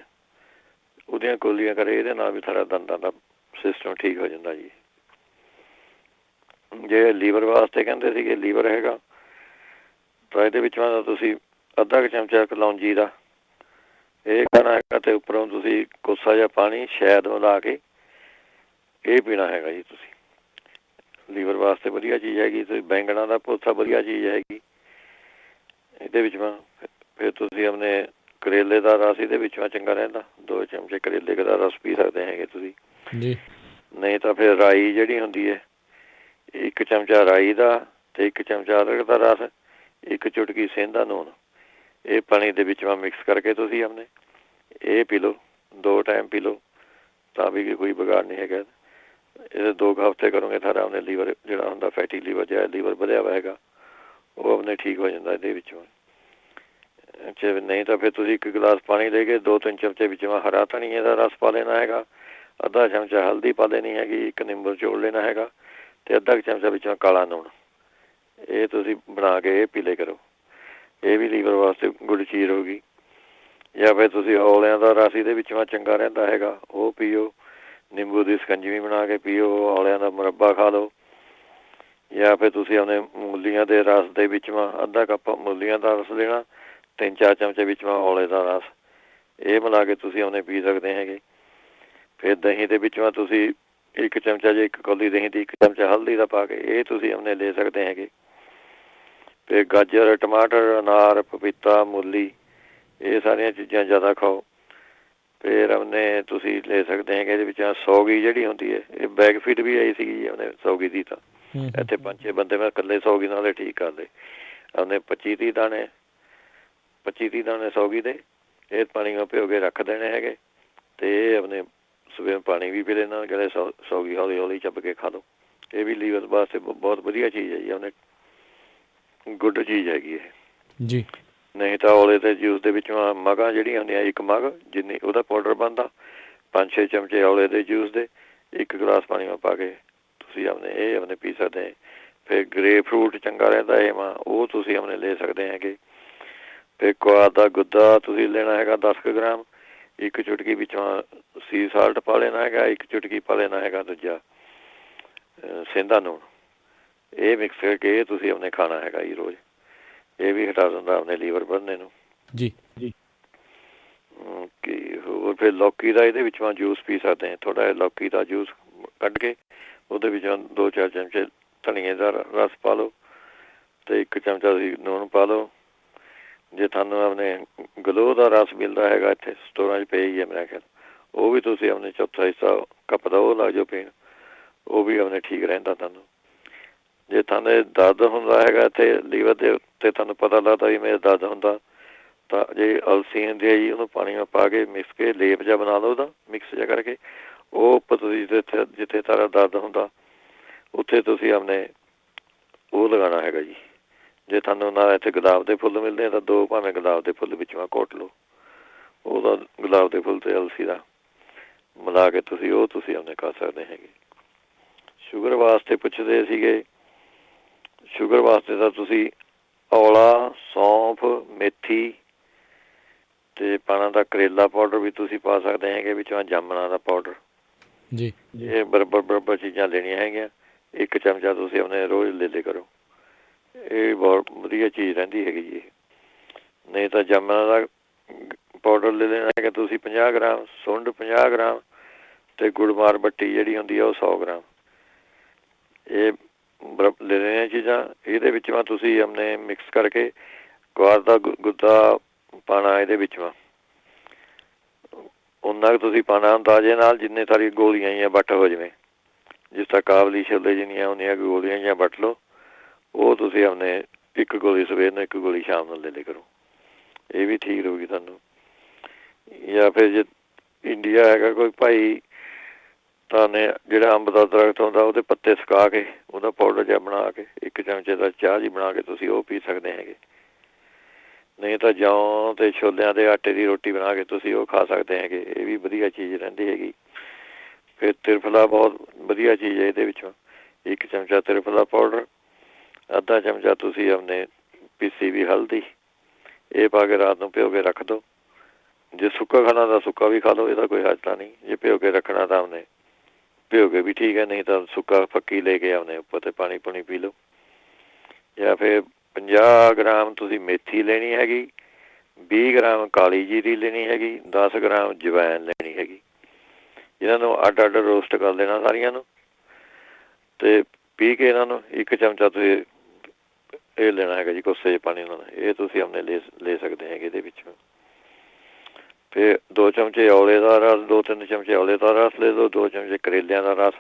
B: ਉਹਦੀਆਂ ਗੋਲੀਆਂ ਕਰੇ ਇਹਦੇ ਨਾਲ ਵੀ ਸਾਰਾ ਦੰਦਾਂ ਦਾ ਸਿਸਟਮ ਠੀਕ ਹੋ ਜਾਂਦਾ ਜੀ। ਜੇ ਲੀਵਰ ਵਾਸਤੇ ਕਹਿੰਦੇ ਸੀਗੇ ਲੀਵਰ ਹੈਗਾ ਤਾਂ ਇਹਦੇ ਵਿੱਚੋਂ ਤੁਸੀਂ ਅੱਧਾ ਕੁ ਚਮਚਾ ਕਲੌਂਜੀ ਦਾ ਇਹ ਖਾਣਾ ਹੈਗਾ ਅਤੇ ਉੱਪਰੋਂ ਤੁਸੀਂ ਕੋਸਾ ਜਿਹਾ ਪਾਣੀ ਸ਼ਹਿਦ ਮਿਲਾ ਕੇ ਇਹ ਪੀਣਾ ਹੈਗਾ ਜੀ। ਤੁਸੀਂ ਲੀਵਰ ਵਾਸਤੇ ਵਧੀਆ ਚੀਜ਼ ਹੈਗੀ। ਤੁਸੀਂ ਬੈਂਗਣਾ ਦਾ ਪੋਸਾ ਵਧੀਆ ਚੀਜ਼ ਹੈਗੀ ਇਹਦੇ ਵਿੱਚ। ਫਿਰ ਤੁਸੀਂ ਆਪਣੇ ਕਰੇਲੇ ਦਾ ਰਸ ਇਹਦੇ ਵਿੱਚੋਂ ਚੰਗਾ ਰਹਿੰਦਾ। 2 ਚਮਚੇ ਕਰੇਲੇ ਦਾ ਰਸ ਪੀ ਸਕਦੇ ਹੈਗੇ ਤੁਸੀਂ ਜੀ। ਨਹੀਂ ਤਾਂ ਫਿਰ ਰਾਈ ਜਿਹੜੀ ਹੁੰਦੀ ਹੈ 1 ਚਮਚਾ ਰਾਈ ਦਾ ਅਤੇ 1 ਚਮਚਾ ਅਦਰਕ ਦਾ ਰਸ 1 ਚੁਟਕੀ ਸੇਂਦਾ ਨੂਣ ਇਹ ਪਾਣੀ ਦੇ ਵਿੱਚੋਂ ਮਿਕਸ ਕਰਕੇ ਤੁਸੀਂ ਆਪਣੇ ਇਹ ਪੀ ਲਓ। 2 ਟਾਈਮ ਪੀ ਲਓ ਤਾਂ ਵੀ ਕੋਈ ਵਿਗਾੜ ਨਹੀਂ ਹੈਗਾ। ਇਹਦੇ 2 ਹਫ਼ਤੇ ਕਰੋਗੇ ਸਾਰਾ ਆਪਣੇ ਲੀਵਰ ਜਿਹੜਾ ਹੁੰਦਾ ਫੈਟੀ ਲੀਵਰ ਜਿਹੜਾ ਲੀਵਰ ਵਧਿਆ ਵਾ ਹੈਗਾ ਉਹ ਆਪਣੇ ਠੀਕ ਹੋ ਜਾਂਦਾ ਇਹਦੇ ਵਿੱਚੋਂ। ਅੱਛਾ ਨਹੀਂ ਤਾਂ ਫਿਰ ਤੁਸੀਂ 1 ਗਲਾਸ ਪਾਣੀ ਲੈ ਕੇ 2-3 ਚਮਚੇ ਵਿੱਚੋਂ ਹਰਾ ਧਨੀਏ ਦਾ ਰਸ ਪਾ ਲੈਣਾ ਹੈਗਾ। ਅੱਧਾ ਚਮਚਾ ਹਲਦੀ ਪਾ ਲੈਣੀ ਹੈਗੀ। 1 ਨਿੰਬੂ ਚੋੜ ਲੈਣਾ ਹੈਗਾ ਅਤੇ ਅੱਧਾ ਕੁ ਚਮਚਾ ਵਿੱਚੋਂ ਕਾਲਾ ਲੂਣ ਇਹ ਤੁਸੀਂ ਬਣਾ ਕੇ ਇਹ ਪੀ ਲਿਆ ਕਰੋ। ਇਹ ਵੀ ਲੀਵਰ ਵਾਸਤੇ ਗੁੱਡ ਚੀਜ਼ ਹੋਊਗੀ। ਜਾਂ ਫਿਰ ਤੁਸੀਂ ਔਲਿਆਂ ਦਾ ਰਸ ਇਹਦੇ ਵਿੱਚੋਂ ਚੰਗਾ ਰਹਿੰਦਾ ਹੈਗਾ ਉਹ ਪੀਓ। ਨਿੰਬੂ ਦੀ ਸਕੰਜਵੀ ਬਣਾ ਕੇ ਪੀਓ। ਔਲਿਆਂ ਦਾ ਮੁਰੱਬਾ ਖਾ ਲਓ। ਜਾਂ ਫਿਰ ਤੁਸੀਂ ਆਪਣੇ ਮੂਲੀਆਂ ਦੇ ਰਸ ਦੇ ਵਿੱਚੋਂ ਅੱਧਾ ਕੱਪ ਮੂਲੀਆਂ ਦਾ ਰਸ ਲੈਣਾ 3-4 ਚਮਚੇ ਵਿੱਚੋਂ ਔਲੇ ਦਾ ਰਸ ਇਹ ਮਿਲਾ ਕੇ ਤੁਸੀਂ ਆਪਣੇ ਪੀ ਸਕਦੇ ਹੈਗੇ। ਫਿਰ ਦਹੀਂ ਦੇ ਵਿੱਚੋਂ ਤੁਸੀਂ 1 ਚਮਚਾ ਜੇ 1 ਕੌਲੀ ਦਹੀਂ ਦੀ 1 ਚਮਚਾ ਹਲਦੀ ਦਾ ਪਾ ਕੇ ਇਹ ਤੁਸੀਂ ਆਪਣੇ ਲੈ ਸਕਦੇ ਹੈਗੇ। ਫਿਰ ਗਾਜਰ ਟਮਾਟਰ ਅਨਾਰ ਪਪੀਤਾ ਮੂਲੀ ਇਹ ਸਾਰੀਆਂ ਚੀਜ਼ਾਂ ਜ਼ਿਆਦਾ ਖਾਓ। ਫਿਰ ਆਪਣੇ ਤੁਸੀਂ ਲੈ ਸਕਦੇ ਹੈਗੇ ਇਹਦੇ ਵਿੱਚ ਸੌਗੀ ਜਿਹੜੀ ਹੁੰਦੀ ਹੈ ਇਹ ਬੈਕਫੀਟ ਵੀ ਆਈ ਸੀਗੀ ਉਹਨੇ ਸੌਗੀ ਦੀ ਤਾਂ ਇੱਥੇ 5-6 ਬੰਦੇ ਮੈਂ ਇਕੱਲੇ ਸੌਗੀ ਨਾਲ ਠੀਕ ਕਰਦੇ ਆਪਣੇ 25-30 ਦਾਣੇ ਸੌਗੀ ਦੇ ਇਹ ਪਾਣੀ ਨਾਲ ਭਿਓ ਕੇ ਰੱਖ ਦੇਣੇ ਹੈਗੇ ਅਤੇ ਇਹ ਆਪਣੇ ਸਵੇਰ ਪਾਣੀ ਵੀ ਪੀ ਲੈਣਾ ਨਾਲੇ ਸੌਗੀ ਹੌਲੀ ਹੌਲੀ ਚੱਬ ਕੇ ਖਾ ਲਓ। ਇਹ ਵੀ ਲੀਵਰ ਵਾਸਤੇ ਬਹੁਤ ਵਧੀਆ ਚੀਜ਼ ਹੈ ਜੀ, ਉਹਨੇ ਗੁੱਡ ਚੀਜ਼ ਹੈਗੀ ਇਹ
A: ਜੀ।
B: ਨਹੀਂ ਤਾਂ ਔਲੇ ਦੇ ਜੂਸ ਦੇ ਵਿੱਚੋਂ ਮਗਾਂ ਜਿਹੜੀਆਂ ਹੁੰਦੀਆਂ, ਇੱਕ ਮਗ ਜਿੰਨੀ ਉਹਦਾ ਪਾਊਡਰ ਬਣਦਾ, 5-6 ਚਮਚੇ ਔਲੇ ਦੇ ਜੂਸ ਦੇ 1 ਗਲਾਸ ਪਾਣੀ ਵਿੱਚ ਪਾ ਕੇ ਤੁਸੀਂ ਆਪਣੇ ਪੀ ਸਕਦੇ ਹੈ। ਫਿਰ ਗ੍ਰੇਪ ਫਰੂਟ ਚੰਗਾ ਰਹਿੰਦਾ ਇਹ ਉਹ ਤੁਸੀਂ ਆਪਣੇ ਲੈ ਸਕਦੇ ਹੈਗੇ। ਫਿਰ ਕੁਆਰ ਦਾ ਗੁੱਦਾ ਤੁਸੀਂ ਲੈਣਾ ਹੈਗਾ 10 ਕੁ ਗ੍ਰਾਮ, 1 ਚੁਟਕੀ ਵਿੱਚੋਂ ਸੀ ਸਾਲਟ ਪਾ ਲੈਣਾ ਹੈਗਾ, 1 ਚੁਟਕੀ ਪਾ ਲੈਣਾ ਹੈਗਾ ਦੂਜਾ ਸੇਂਦਾ ਨੂਣ। ਇਹ ਮਿਕਸ ਕਰਕੇ ਤੁਸੀਂ ਆਪਣੇ ਖਾਣਾ ਹੈਗਾ ਜੀ ਰੋਜ਼। ਇਹ ਵੀ ਹਟਾ ਦਿੰਦਾ ਆਪਣੇ ਲੀਵਰ ਵਧਣੇ ਨੂੰ
A: ਜੀ
B: ਜੀ। ਹੋਰ ਫਿਰ ਲੌਕੀ ਦਾ ਇਹਦੇ ਵਿੱਚੋਂ ਜੂਸ ਪੀ ਸਕਦੇ ਹਾਂ। ਥੋੜ੍ਹਾ ਜਿਹਾ ਲੌਕੀ ਦਾ ਜੂਸ ਕੱਢ ਕੇ ਉਹਦੇ ਵਿੱਚੋਂ 2-4 ਚਮਚੇ ਧਨੀਏ ਦਾ ਰਸ ਪਾ ਲਓ ਅਤੇ 1 ਚਮਚਾ ਤੁਸੀਂ ਨੂਣ ਪਾ ਲਓ। ਜੇ ਤੁਹਾਨੂੰ ਆਪਣੇ ਗਲੋਹ ਦਾ ਰਸ ਮਿਲਦਾ ਹੈਗਾ, ਇੱਥੇ ਸਟੋਰਾਂ 'ਚ ਪਿਆ ਹੀ ਹੈ ਮੇਰਾ ਖਿਆਲ, ਉਹ ਵੀ ਤੁਸੀਂ ਆਪਣੇ ਚੌਥਾ ਹਿੱਸਾ ਕੱਪ ਦਾ ਉਹ ਲੱਗ ਜਾਓ ਪੀਣ, ਉਹ ਵੀ ਆਪਣੇ ਠੀਕ ਰਹਿੰਦਾ ਤੁਹਾਨੂੰ। ਜੇ ਤੁਹਾਨੂੰ ਦਰਦ ਹੁੰਦਾ ਹੈਗਾ ਇੱਥੇ ਲੀਵਰ ਦੇ ਉੱਤੇ, ਤੁਹਾਨੂੰ ਪਤਾ ਲੱਗਦਾ ਵੀ ਮੇਰੇ ਦਰਦ ਹੁੰਦਾ, ਤਾਂ ਜੇ ਅਲਸੀ ਹੁੰਦੀ ਹੈ ਜੀ, ਉਹਨੂੰ ਪਾਣੀ ਵਿੱਚ ਪਾ ਕੇ ਮਿਕਸ ਕੇ ਲੇਪ ਜਿਹਾ ਬਣਾ ਲਓ, ਉਹਦਾ ਮਿਕਸ ਜਿਹਾ ਕਰਕੇ ਉਹ ਉੱਪਰ ਤੁਸੀਂ ਜਿੱਥੇ ਸਾਰਾ ਦਰਦ ਹੁੰਦਾ ਉੱਥੇ ਤੁਸੀਂ ਆਪਣੇ ਉਹ ਲਗਾਉਣਾ ਹੈਗਾ ਜੀ। ਜੇ ਤੁਹਾਨੂੰ ਨਾ ਇੱਥੇ ਗੁਲਾਬ ਦੇ ਫੁੱਲ ਮਿਲਦੇ ਤਾਂ 2 ਭਾਵੇਂ ਗੁਲਾਬ ਦੇ ਫੁੱਲ ਵਿੱਚੋਂ ਘੋਟ ਲਓ, ਉਹਦਾ ਗੁਲਾਬ ਦੇ ਫੁੱਲ ਅਤੇ ਅਲਸੀ ਦਾ ਮਿਲਾ ਕੇ ਤੁਸੀਂ ਆਪਣੇ ਕਰ ਸਕਦੇ ਹੈਗੇ। ਸ਼ੂਗਰ ਵਾਸਤੇ ਪੁੱਛਦੇ ਸੀਗੇ, ਸ਼ੂਗਰ ਵਾਸਤੇ ਤਾਂ ਤੁਸੀਂ ਔਲਾ, ਸੌਂਫ, ਮੇਥੀ ਅਤੇ ਪਾਣਾ ਦਾ ਕਰੇਲਾ ਪਾਊਡਰ ਵੀ ਤੁਸੀਂ ਪਾ ਸਕਦੇ ਹੈਗੇ, ਵਿੱਚੋਂ ਜਾਮਣਾ ਦਾ ਪਾਊਡਰ
A: ਜੀ।
B: ਇਹ ਬਰਾਬਰ ਚੀਜ਼ਾਂ ਲੈਣੀਆਂ ਹੈਗੀਆਂ। 1 ਚਮਚਾ ਤੁਸੀਂ ਆਪਣੇ ਰੋਜ਼ ਲੈ ਲਿਆ ਕਰੋ, ਇਹ ਬਹੁਤ ਵਧੀਆ ਚੀਜ਼ ਰਹਿੰਦੀ ਹੈਗੀ ਜੀ। ਨਹੀਂ ਤਾਂ ਜਾਮਣਾ ਦਾ ਪਾਊਡਰ ਲੈ ਲੈਣਾ ਹੈਗਾ ਤੁਸੀਂ 50 ਗ੍ਰਾਮ, ਸੁੰਡ 50 ਗ੍ਰਾਮ ਅਤੇ ਗੁੜਮਾਰ ਬੱਟੀ ਜਿਹੜੀ ਹੁੰਦੀ ਆ ਉਹ 100 ਗ੍ਰਾਮ। ਇਹ ਲੈ ਲੈਣੀਆਂ ਚੀਜ਼ਾਂ। ਇਹਦੇ ਵਿੱਚੋਂ ਤੁਸੀਂ ਆਪਣੇ ਮਿਕਸ ਕਰਕੇ ਕੁਆਰ ਦਾ ਗੁੱਦਾ ਪਾਉਣਾ, ਇਹਦੇ ਵਿੱਚੋਂ ਉਨਾ ਕੁ ਤੁਸੀਂ ਪਾਉਣਾ ਅੰਦਾਜ਼ੇ ਨਾਲ, ਜਿੰਨੇ ਸਾਰੀ ਗੋਲੀਆਂ ਹੀ ਵੱਟ ਹੋ ਜਾਵੇ। ਜਿਸ ਤਰ੍ਹਾਂ ਕਾਬਲੀ ਛੋਲੇ ਜਿੰਨੀਆਂ ਹੁੰਦੀਆਂ ਗੋਲੀਆਂ ਜਿਹੀਆਂ ਵੱਟ ਲਓ, ਉਹ ਤੁਸੀਂ ਆਪਣੇ 1 ਗੋਲੀ ਸਵੇਰ ਨੂੰ 1 ਗੋਲੀ ਸ਼ਾਮ ਨੂੰ ਲੈ ਲਿਆ ਕਰੋ, ਇਹ ਵੀ ਠੀਕ ਰਹੂਗੀ ਤੁਹਾਨੂੰ। ਜਾਂ ਫਿਰ ਜੇ ਇੰਡੀਆ ਹੈਗਾ ਕੋਈ ਭਾਈ, ਤਾਂ ਜਿਹੜਾ ਅੰਬ ਦਾ ਦਰਖਤ ਹੁੰਦਾ ਉਹਦੇ ਪੱਤੇ ਸੁਕਾ ਕੇ ਉਹਦਾ ਪਾਊਡਰ ਜਿਹਾ ਬਣਾ ਕੇ 1 ਚਮਚੇ ਦਾ ਚਾਹ ਜੀ ਬਣਾ ਕੇ ਤੁਸੀਂ ਉਹ ਪੀ ਸਕਦੇ ਹੈਗੇ। ਨਹੀਂ ਤਾਂ ਜੌਂ ਅਤੇ ਛੋਲਿਆਂ ਦੇ ਆਟੇ ਦੀ ਰੋਟੀ ਬਣਾ ਕੇ ਤੁਸੀਂ ਉਹ ਖਾ ਸਕਦੇ ਹੈਗੇ, ਇਹ ਵੀ ਵਧੀਆ ਚੀਜ਼ ਰਹਿੰਦੀ ਹੈਗੀ। ਫਿਰ ਤ੍ਰਿਫਲਾ ਬਹੁਤ ਵਧੀਆ ਚੀਜ਼ ਹੈ, ਇਹਦੇ ਵਿੱਚੋਂ 1 ਚਮਚਾ ਤ੍ਰਿਫਲਾ ਪਾਊਡਰ, ਅੱਧਾ ਚਮਚਾ ਤੁਸੀਂ ਆਪਣੇ ਪੀਸੀ ਵੀ ਹਲਦੀ, ਇਹ ਪਾ ਕੇ ਰਾਤ ਨੂੰ ਭਿਓ ਕੇ ਰੱਖ ਦਿਓ। ਜੇ ਸੁੱਕਾ ਖਾਣਾ ਤਾਂ ਸੁੱਕਾ ਵੀ ਖਾ ਲਓ, ਇਹਦਾ ਕੋਈ ਹਰਜ ਤਾਂ ਨਹੀਂ। ਜੇ ਭਿਓ ਕੇ ਰੱਖਣਾ ਤਾਂ ਆਪਣੇ ਭਿਓ ਕੇ ਵੀ ਠੀਕ ਹੈ, ਨਹੀਂ ਤਾਂ ਸੁੱਕਾ ਫੱਕੀ ਲੈ ਕੇ ਆਪਣੇ ਉੱਪਰ 'ਤੇ ਪਾਣੀ ਪੂਣੀ ਪੀ ਲਓ। ਜਾਂ ਫਿਰ 50 ਗ੍ਰਾਮ ਤੁਸੀਂ ਮੇਥੀ ਲੈਣੀ ਹੈਗੀ, 20 ਗ੍ਰਾਮ ਕਾਲੀ ਜੀਰੀ ਲੈਣੀ ਹੈਗੀ, 10 ਗ੍ਰਾਮ ਜਵੈਣ ਲੈਣੀ ਹੈਗੀ। ਇਹਨਾਂ ਨੂੰ ਅੱਡ ਅੱਡ ਰੋਸਟ ਕਰ ਦੇਣਾ ਸਾਰੀਆਂ ਨੂੰ, ਅਤੇ ਪੀ ਕੇ ਇਹਨਾਂ ਨੂੰ 1 ਚਮਚਾ ਤੁਸੀਂ ਇਹ ਲੈਣਾ ਹੈਗਾ ਜੀ ਕੋਸੇ 'ਚ ਪਾਣੀ ਨਾਲ, ਇਹ ਤੁਸੀਂ ਆਪਣੇ ਲੈ ਸਕਦੇ ਹੈਗੇ ਇਹਦੇ ਵਿੱਚੋਂ। ਫਿਰ 2 ਚਮਚੇ ਔਲੇ ਦਾ ਰਸ, 2-3 ਚਮਚੇ ਔਲੇ ਦਾ ਰਸ ਲੈ ਲਓ, 2 ਚਮਚੇ ਕਰੇਲਿਆਂ ਦਾ ਰਸ,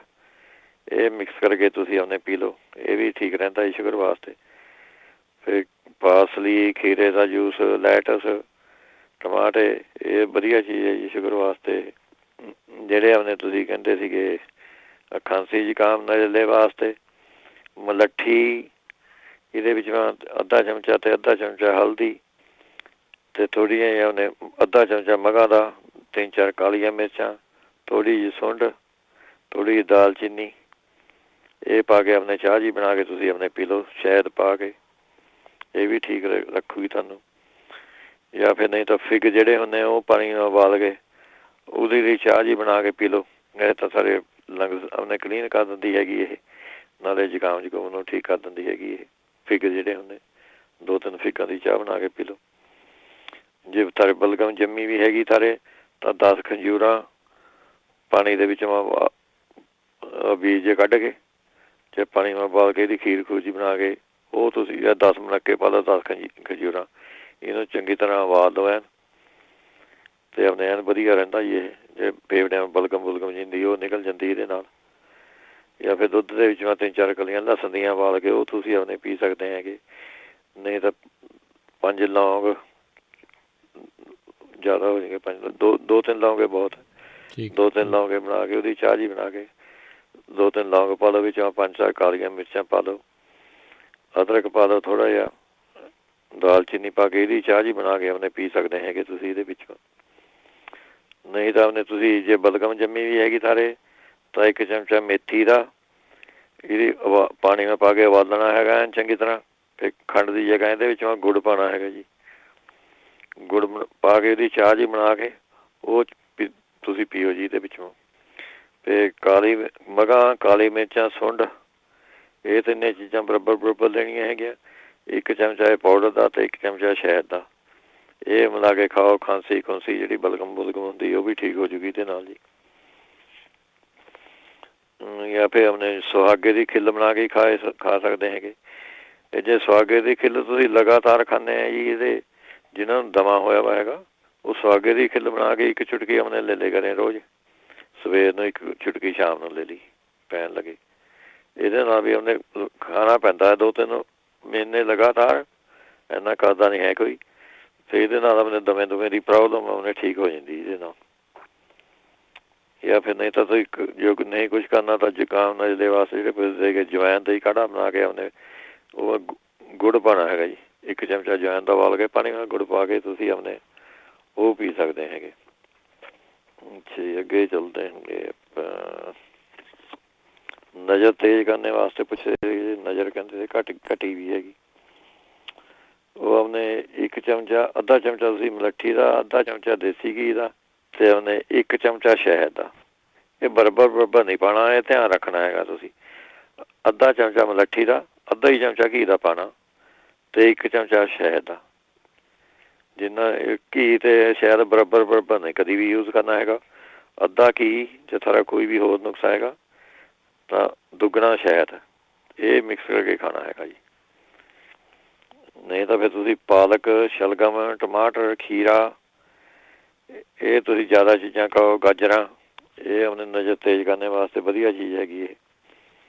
B: ਇਹ ਮਿਕਸ ਕਰਕੇ ਤੁਸੀਂ ਆਪਣੇ ਪੀ ਲਓ, ਇਹ ਵੀ ਠੀਕ ਰਹਿੰਦਾ ਜੀ ਸ਼ੂਗਰ ਵਾਸਤੇ। ਫਿਰ ਪਾਸਲੀ, ਖੀਰੇ ਦਾ ਜੂਸ, ਲੈਟਸ, ਟਮਾਟੇ, ਇਹ ਵਧੀਆ ਚੀਜ਼ ਹੈ ਜੀ ਸ਼ੂਗਰ ਵਾਸਤੇ। ਜਿਹੜੇ ਆਪਣੇ ਤੁਸੀਂ ਕਹਿੰਦੇ ਸੀਗੇ ਖਾਂਸੀ ਜ਼ੁਕਾਮ ਨਜ਼ਲੇ ਵਾਸਤੇ, ਮਲੱਠੀ, ਇਹਦੇ ਵਿੱਚ ਅੱਧਾ ਚਮਚਾ ਅਤੇ ਅੱਧਾ ਚਮਚਾ ਹਲਦੀ ਅਤੇ ਥੋੜ੍ਹੀਆਂ ਜਿਹੀਆਂ ਉਹਨੇ ਅੱਧਾ ਚਮਚਾ ਮਗਾਂ ਦਾ, 3-4 ਕਾਲੀਆਂ ਮਿਰਚਾਂ, ਥੋੜ੍ਹੀ ਜਿਹੀ ਸੁੰਡ, ਥੋੜ੍ਹੀ ਜਿਹੀ ਦਾਲਚੀਨੀ, ਇਹ ਪਾ ਕੇ ਆਪਣੇ ਚਾਹ ਜੀ ਬਣਾ ਕੇ ਤੁਸੀਂ ਆਪਣੇ ਪੀ ਲਓ, ਸ਼ਹਿਦ ਪਾ ਕੇ, ਇਹ ਵੀ ਠੀਕ ਰੱਖੂਗੀ ਤੁਹਾਨੂੰ। ਜਾਂ ਫਿਰ ਨਹੀਂ ਤਾਂ ਫਿਗ ਜਿਹੜੇ ਹੁੰਦੇ ਉਹ ਪਾਣੀ ਨਾਲ ਉਬਾਲ ਕੇ ਉਹਦੀ ਲਈ ਚਾਹ ਜੀ ਬਣਾ ਕੇ ਪੀ ਲਓ, ਇਹ ਤਾਂ ਸਾਰੇ ਲੰਗਸ ਆਪਣੇ ਕਲੀਨ ਕਰ ਦਿੰਦੀ ਹੈਗੀ ਇਹ, ਨਾਲੇ ਜ਼ੁਕਾਮ ਨੂੰ ਠੀਕ ਕਰ ਦਿੰਦੀ ਹੈਗੀ ਇਹ। ਫਿਗ ਜਿਹੜੇ ਹੁੰਦੇ 2-3 ਫਿਗਾਂ ਦੀ ਚਾਹ ਬਣਾ ਕੇ ਪੀ ਲਓ। ਜੇ ਤਾਰੇ ਬਲਗਮ ਜੰਮੀ ਵੀ ਹੈਗੀ ਤਾਰੇ, ਤਾਂ 10 ਖੰਜੂਰਾਂ ਪਾਣੀ ਦੇ ਵਿੱਚੋਂ ਬੀਜ ਜੇ ਕੱਢ ਕੇ ਅਤੇ ਪਾਣੀ ਨਾਲ ਉਬਾਲ ਕੇ ਇਹਦੀ ਖੀਰ ਖੂਰ ਜੀ ਬਣਾ ਕੇ ਉਹ ਤੁਸੀਂ 10 ਮੁਨੱਕੇ ਪਾ ਲਓ, 10 ਖੰਜੂਰਾਂ, ਇਹਨੂੰ ਚੰਗੀ ਤਰ੍ਹਾਂ ਉਬਾਲ ਦਿਓ ਐਨ, ਅਤੇ ਆਪਣੇ ਐਨ ਵਧੀਆ ਰਹਿੰਦਾ ਜੀ ਇਹ। ਜੇ ਫੇਫੜਿਆਂ ਬਲਗਮ ਜਿੰਦੀ ਉਹ ਨਿਕਲ ਜਾਂਦੀ ਇਹਦੇ ਨਾਲ। ਜਾਂ ਫਿਰ ਦੁੱਧ ਦੇ ਵਿੱਚ 3-4 ਕਲੀਆਂ ਲਸਣ ਦੀਆਂ ਉਬਾਲ ਕੇ ਉਹ ਤੁਸੀਂ ਆਪਣੇ ਪੀ ਸਕਦੇ ਹੈਗੇ। ਨਹੀਂ ਤਾਂ 5 ਲੌਂਗ ਜ਼ਿਆਦਾ ਹੋ ਜਾਣਗੇ, 2-3 ਲੌਂਗੇ ਬਹੁਤ, 2-3 ਲੌਂਗੇ ਬਣਾ ਕੇ ਉਹਦੀ ਚਾਹ ਜੀ ਬਣਾ ਕੇ 2-3 ਲੌਂਗ ਪਾ ਲਓ, ਵਿੱਚ 5-4 ਕਾਲੀਆਂ ਮਿਰਚਾਂ ਪਾ ਲਓ, ਅਦਰਕ ਪਾ ਲਓ ਥੋੜ੍ਹਾ ਜਿਹਾ, ਦਾਲਚੀਨੀ ਪਾ ਕੇ ਇਹਦੀ ਚਾਹ ਜੀ ਬਣਾ ਕੇ ਆਪਣੇ ਪੀ ਸਕਦੇ ਹੈਗੇ ਤੁਸੀਂ ਇਹਦੇ ਵਿੱਚੋਂ। ਨਹੀਂ ਤਾਂ ਆਪਣੇ ਤੁਸੀਂ ਜੇ ਬਲਗਮ ਜੰਮੀ ਵੀ ਹੈਗੀ ਸਾਰੇ ਤਾਂ 1 ਚਮਚਾ ਮੇਥੀ ਦਾ ਇਹਦੀ ਪਾਣੀ ਨਾਲ ਪਾ ਕੇ ਉਬਾਲਣਾ ਹੈਗਾ ਚੰਗੀ ਤਰ੍ਹਾਂ। ਫਿਰ ਖੰਡ ਦੀ ਜਗ੍ਹਾ ਇਹਦੇ ਵਿੱਚ ਗੁੜ ਪਾਉਣਾ ਹੈਗਾ ਜੀ। ਗੁੜ ਪਾ ਕੇ ਇਹਦੀ ਚਾਹ ਜੀ ਬਣਾ ਕੇ ਉਹ ਤੁਸੀਂ ਪੀਓ ਜੀ ਇਹਦੇ ਵਿੱਚੋਂ। ਅਤੇ ਕਾਲੀ ਮਗਾਂ, ਕਾਲੀ ਮਿਰਚਾਂ, ਸੁੰਢ, ਇਹ ਤਿੰਨੇ ਚੀਜ਼ਾਂ ਬਰਾਬਰ ਲੈਣੀਆਂ ਹੈਗੀਆਂ। 1 ਚਮਚਾ ਇਹ ਪਾਊਡਰ ਦਾ ਅਤੇ 1 ਚਮਚਾ ਸ਼ਹਿਦ ਦਾ। ਇਹ ਮਿਲਾ ਕੇ ਖਾਓ। ਖਾਂਸੀ ਖੁੰਸੀ ਜਿਹੜੀ ਬਲਗਮ ਹੁੰਦੀ ਉਹ ਵੀ ਠੀਕ ਹੋ ਜੂਗੀ ਇਹਦੇ ਨਾਲ ਜੀ। ਜਾਂ ਫਿਰ ਆਪਣੇ ਸੁਹਾਗੇ ਦੀ ਖਿੱਲ ਬਣਾ ਕੇ ਖਾ ਸਕਦੇ ਹੈਗੇ। ਇਹ ਜੇ ਸੁਹਾਗੇ ਦੀ ਖਿੱਲ ਤੁਸੀਂ ਲਗਾਤਾਰ ਖਾਂਦੇ ਆ ਜੀ, ਇਹਦੇ ਜਿਹਨਾਂ ਨੂੰ ਦਮਾ ਹੋਇਆ ਵਾ ਹੈਗਾ, ਉਹ ਸੁਹਾਗੇ ਦੀ ਖਿੱਲ ਬਣਾ ਕੇ 1 ਚੁਟਕੀ ਆਪਣੇ ਲੈ ਲਿਆ ਕਰੇ ਰੋਜ਼। ਸਵੇਰ ਨੂੰ 1 ਚੁਟਕੀ, ਸ਼ਾਮ ਨੂੰ ਲੈ ਲਈ ਪੈਣ ਲੱਗੇ। ਇਹਦੇ ਨਾਲ ਵੀ ਉਹਨੇ ਖਾਣਾ ਪੈਂਦਾ 2-3 ਮਹੀਨੇ ਲਗਾਤਾਰ, ਇੰਨਾ ਕਰਦਾ ਨਹੀਂ ਹੈ ਕੋਈ। ਅਤੇ ਇਹਦੇ ਨਾਲ ਆਪਣੇ ਦਮੇ ਦੀ ਪ੍ਰੋਬਲਮ ਆਪਣੇ ਠੀਕ ਹੋ ਜਾਂਦੀ ਇਹਦੇ ਨਾਲ। ਜਾਂ ਫਿਰ ਨਹੀਂ ਤਾਂ ਤੁਸੀਂ ਜੋ ਨਹੀਂ ਕੁਛ ਕਰਨਾ ਤਾਂ ਜ਼ੁਕਾਮ ਨਜ਼ਲੇ ਵਾਸਤੇ ਜਿਹੜੇ ਪੁੱਛਦੇ ਕਿ ਜਵੈਨ ਦਾ ਹੀ ਕਾੜਾ ਬਣਾ ਕੇ ਆਪਣੇ ਉਹ ਗੁੜ ਪਾਉਣਾ ਹੈਗਾ ਜੀ। 1 ਚਮਚਾ ਜਵੈਨ ਦਾ ਉਬਾਲ ਕੇ ਪਾਣੀ ਨਾਲ ਗੁੜ ਪਾ ਕੇ ਤੁਸੀਂ ਆਪਣੇ ਉਹ ਪੀ ਸਕਦੇ ਹੈਗੇ। ਅੱਛਾ ਜੀ, ਅੱਗੇ ਚੱਲਦੇ ਹੈਗੇ ਆਪਾਂ। ਨਜ਼ਰ ਤੇਜ਼ ਕਰਨ ਵਾਸਤੇ ਪੁੱਛਦੇ, ਨਜ਼ਰ ਕਹਿੰਦੇ ਘਟੀ ਵੀ ਹੈਗੀ। ਉਹ ਆਪਣੇ 1 ਚਮਚਾ, ਅੱਧਾ ਚਮਚਾ ਤੁਸੀਂ ਮਲੱਠੀ ਦਾ, ਅੱਧਾ ਚਮਚਾ ਦੇਸੀ ਘੀ ਦਾ ਅਤੇ ਉਹਨੇ 1 ਚਮਚਾ ਸ਼ਹਿਦ ਦਾ। ਇਹ ਬਰਾਬਰ ਨਹੀਂ ਪਾਉਣਾ, ਇਹ ਧਿਆਨ ਰੱਖਣਾ ਹੈਗਾ ਤੁਸੀਂ। ਅੱਧਾ ਚਮਚਾ ਮਲੱਠੀ ਦਾ, ਅੱਧਾ ਹੀ ਚਮਚਾ ਘੀ ਦਾ ਪਾਉਣਾ ਅਤੇ 1 ਚਮਚਾ ਸ਼ਹਿਦ ਦਾ। ਜਿੰਨਾ ਘੀ ਅਤੇ ਸ਼ਹਿਦ ਬਰਾਬਰ ਨਹੀਂ ਕਦੀ ਵੀ ਯੂਜ਼ ਕਰਨਾ ਹੈਗਾ। ਅੱਧਾ ਘੀ ਜੇ ਤੁਹਾਡਾ ਕੋਈ ਵੀ ਹੋਰ ਨੁਕਸਾ ਹੈਗਾ ਤਾਂ ਦੁੱਗਣਾ ਸ਼ਹਿਦ, ਇਹ ਮਿਕਸ ਕਰਕੇ ਖਾਣਾ ਹੈਗਾ ਜੀ। ਨਹੀਂ ਤਾਂ ਫਿਰ ਤੁਸੀਂ ਪਾਲਕ, ਸ਼ਲਗਮ, ਟਮਾਟਰ, ਖੀਰਾ, ਇਹ ਤੁਸੀਂ ਜ਼ਿਆਦਾ ਚੀਜ਼ਾਂ ਖਾਓ, ਗਾਜਰਾਂ, ਇਹ ਆਪਣੇ ਨਜ਼ਰ ਤੇਜ਼ ਕਰਨ ਵਾਸਤੇ ਵਧੀਆ ਚੀਜ਼ ਹੈਗੀ ਇਹ।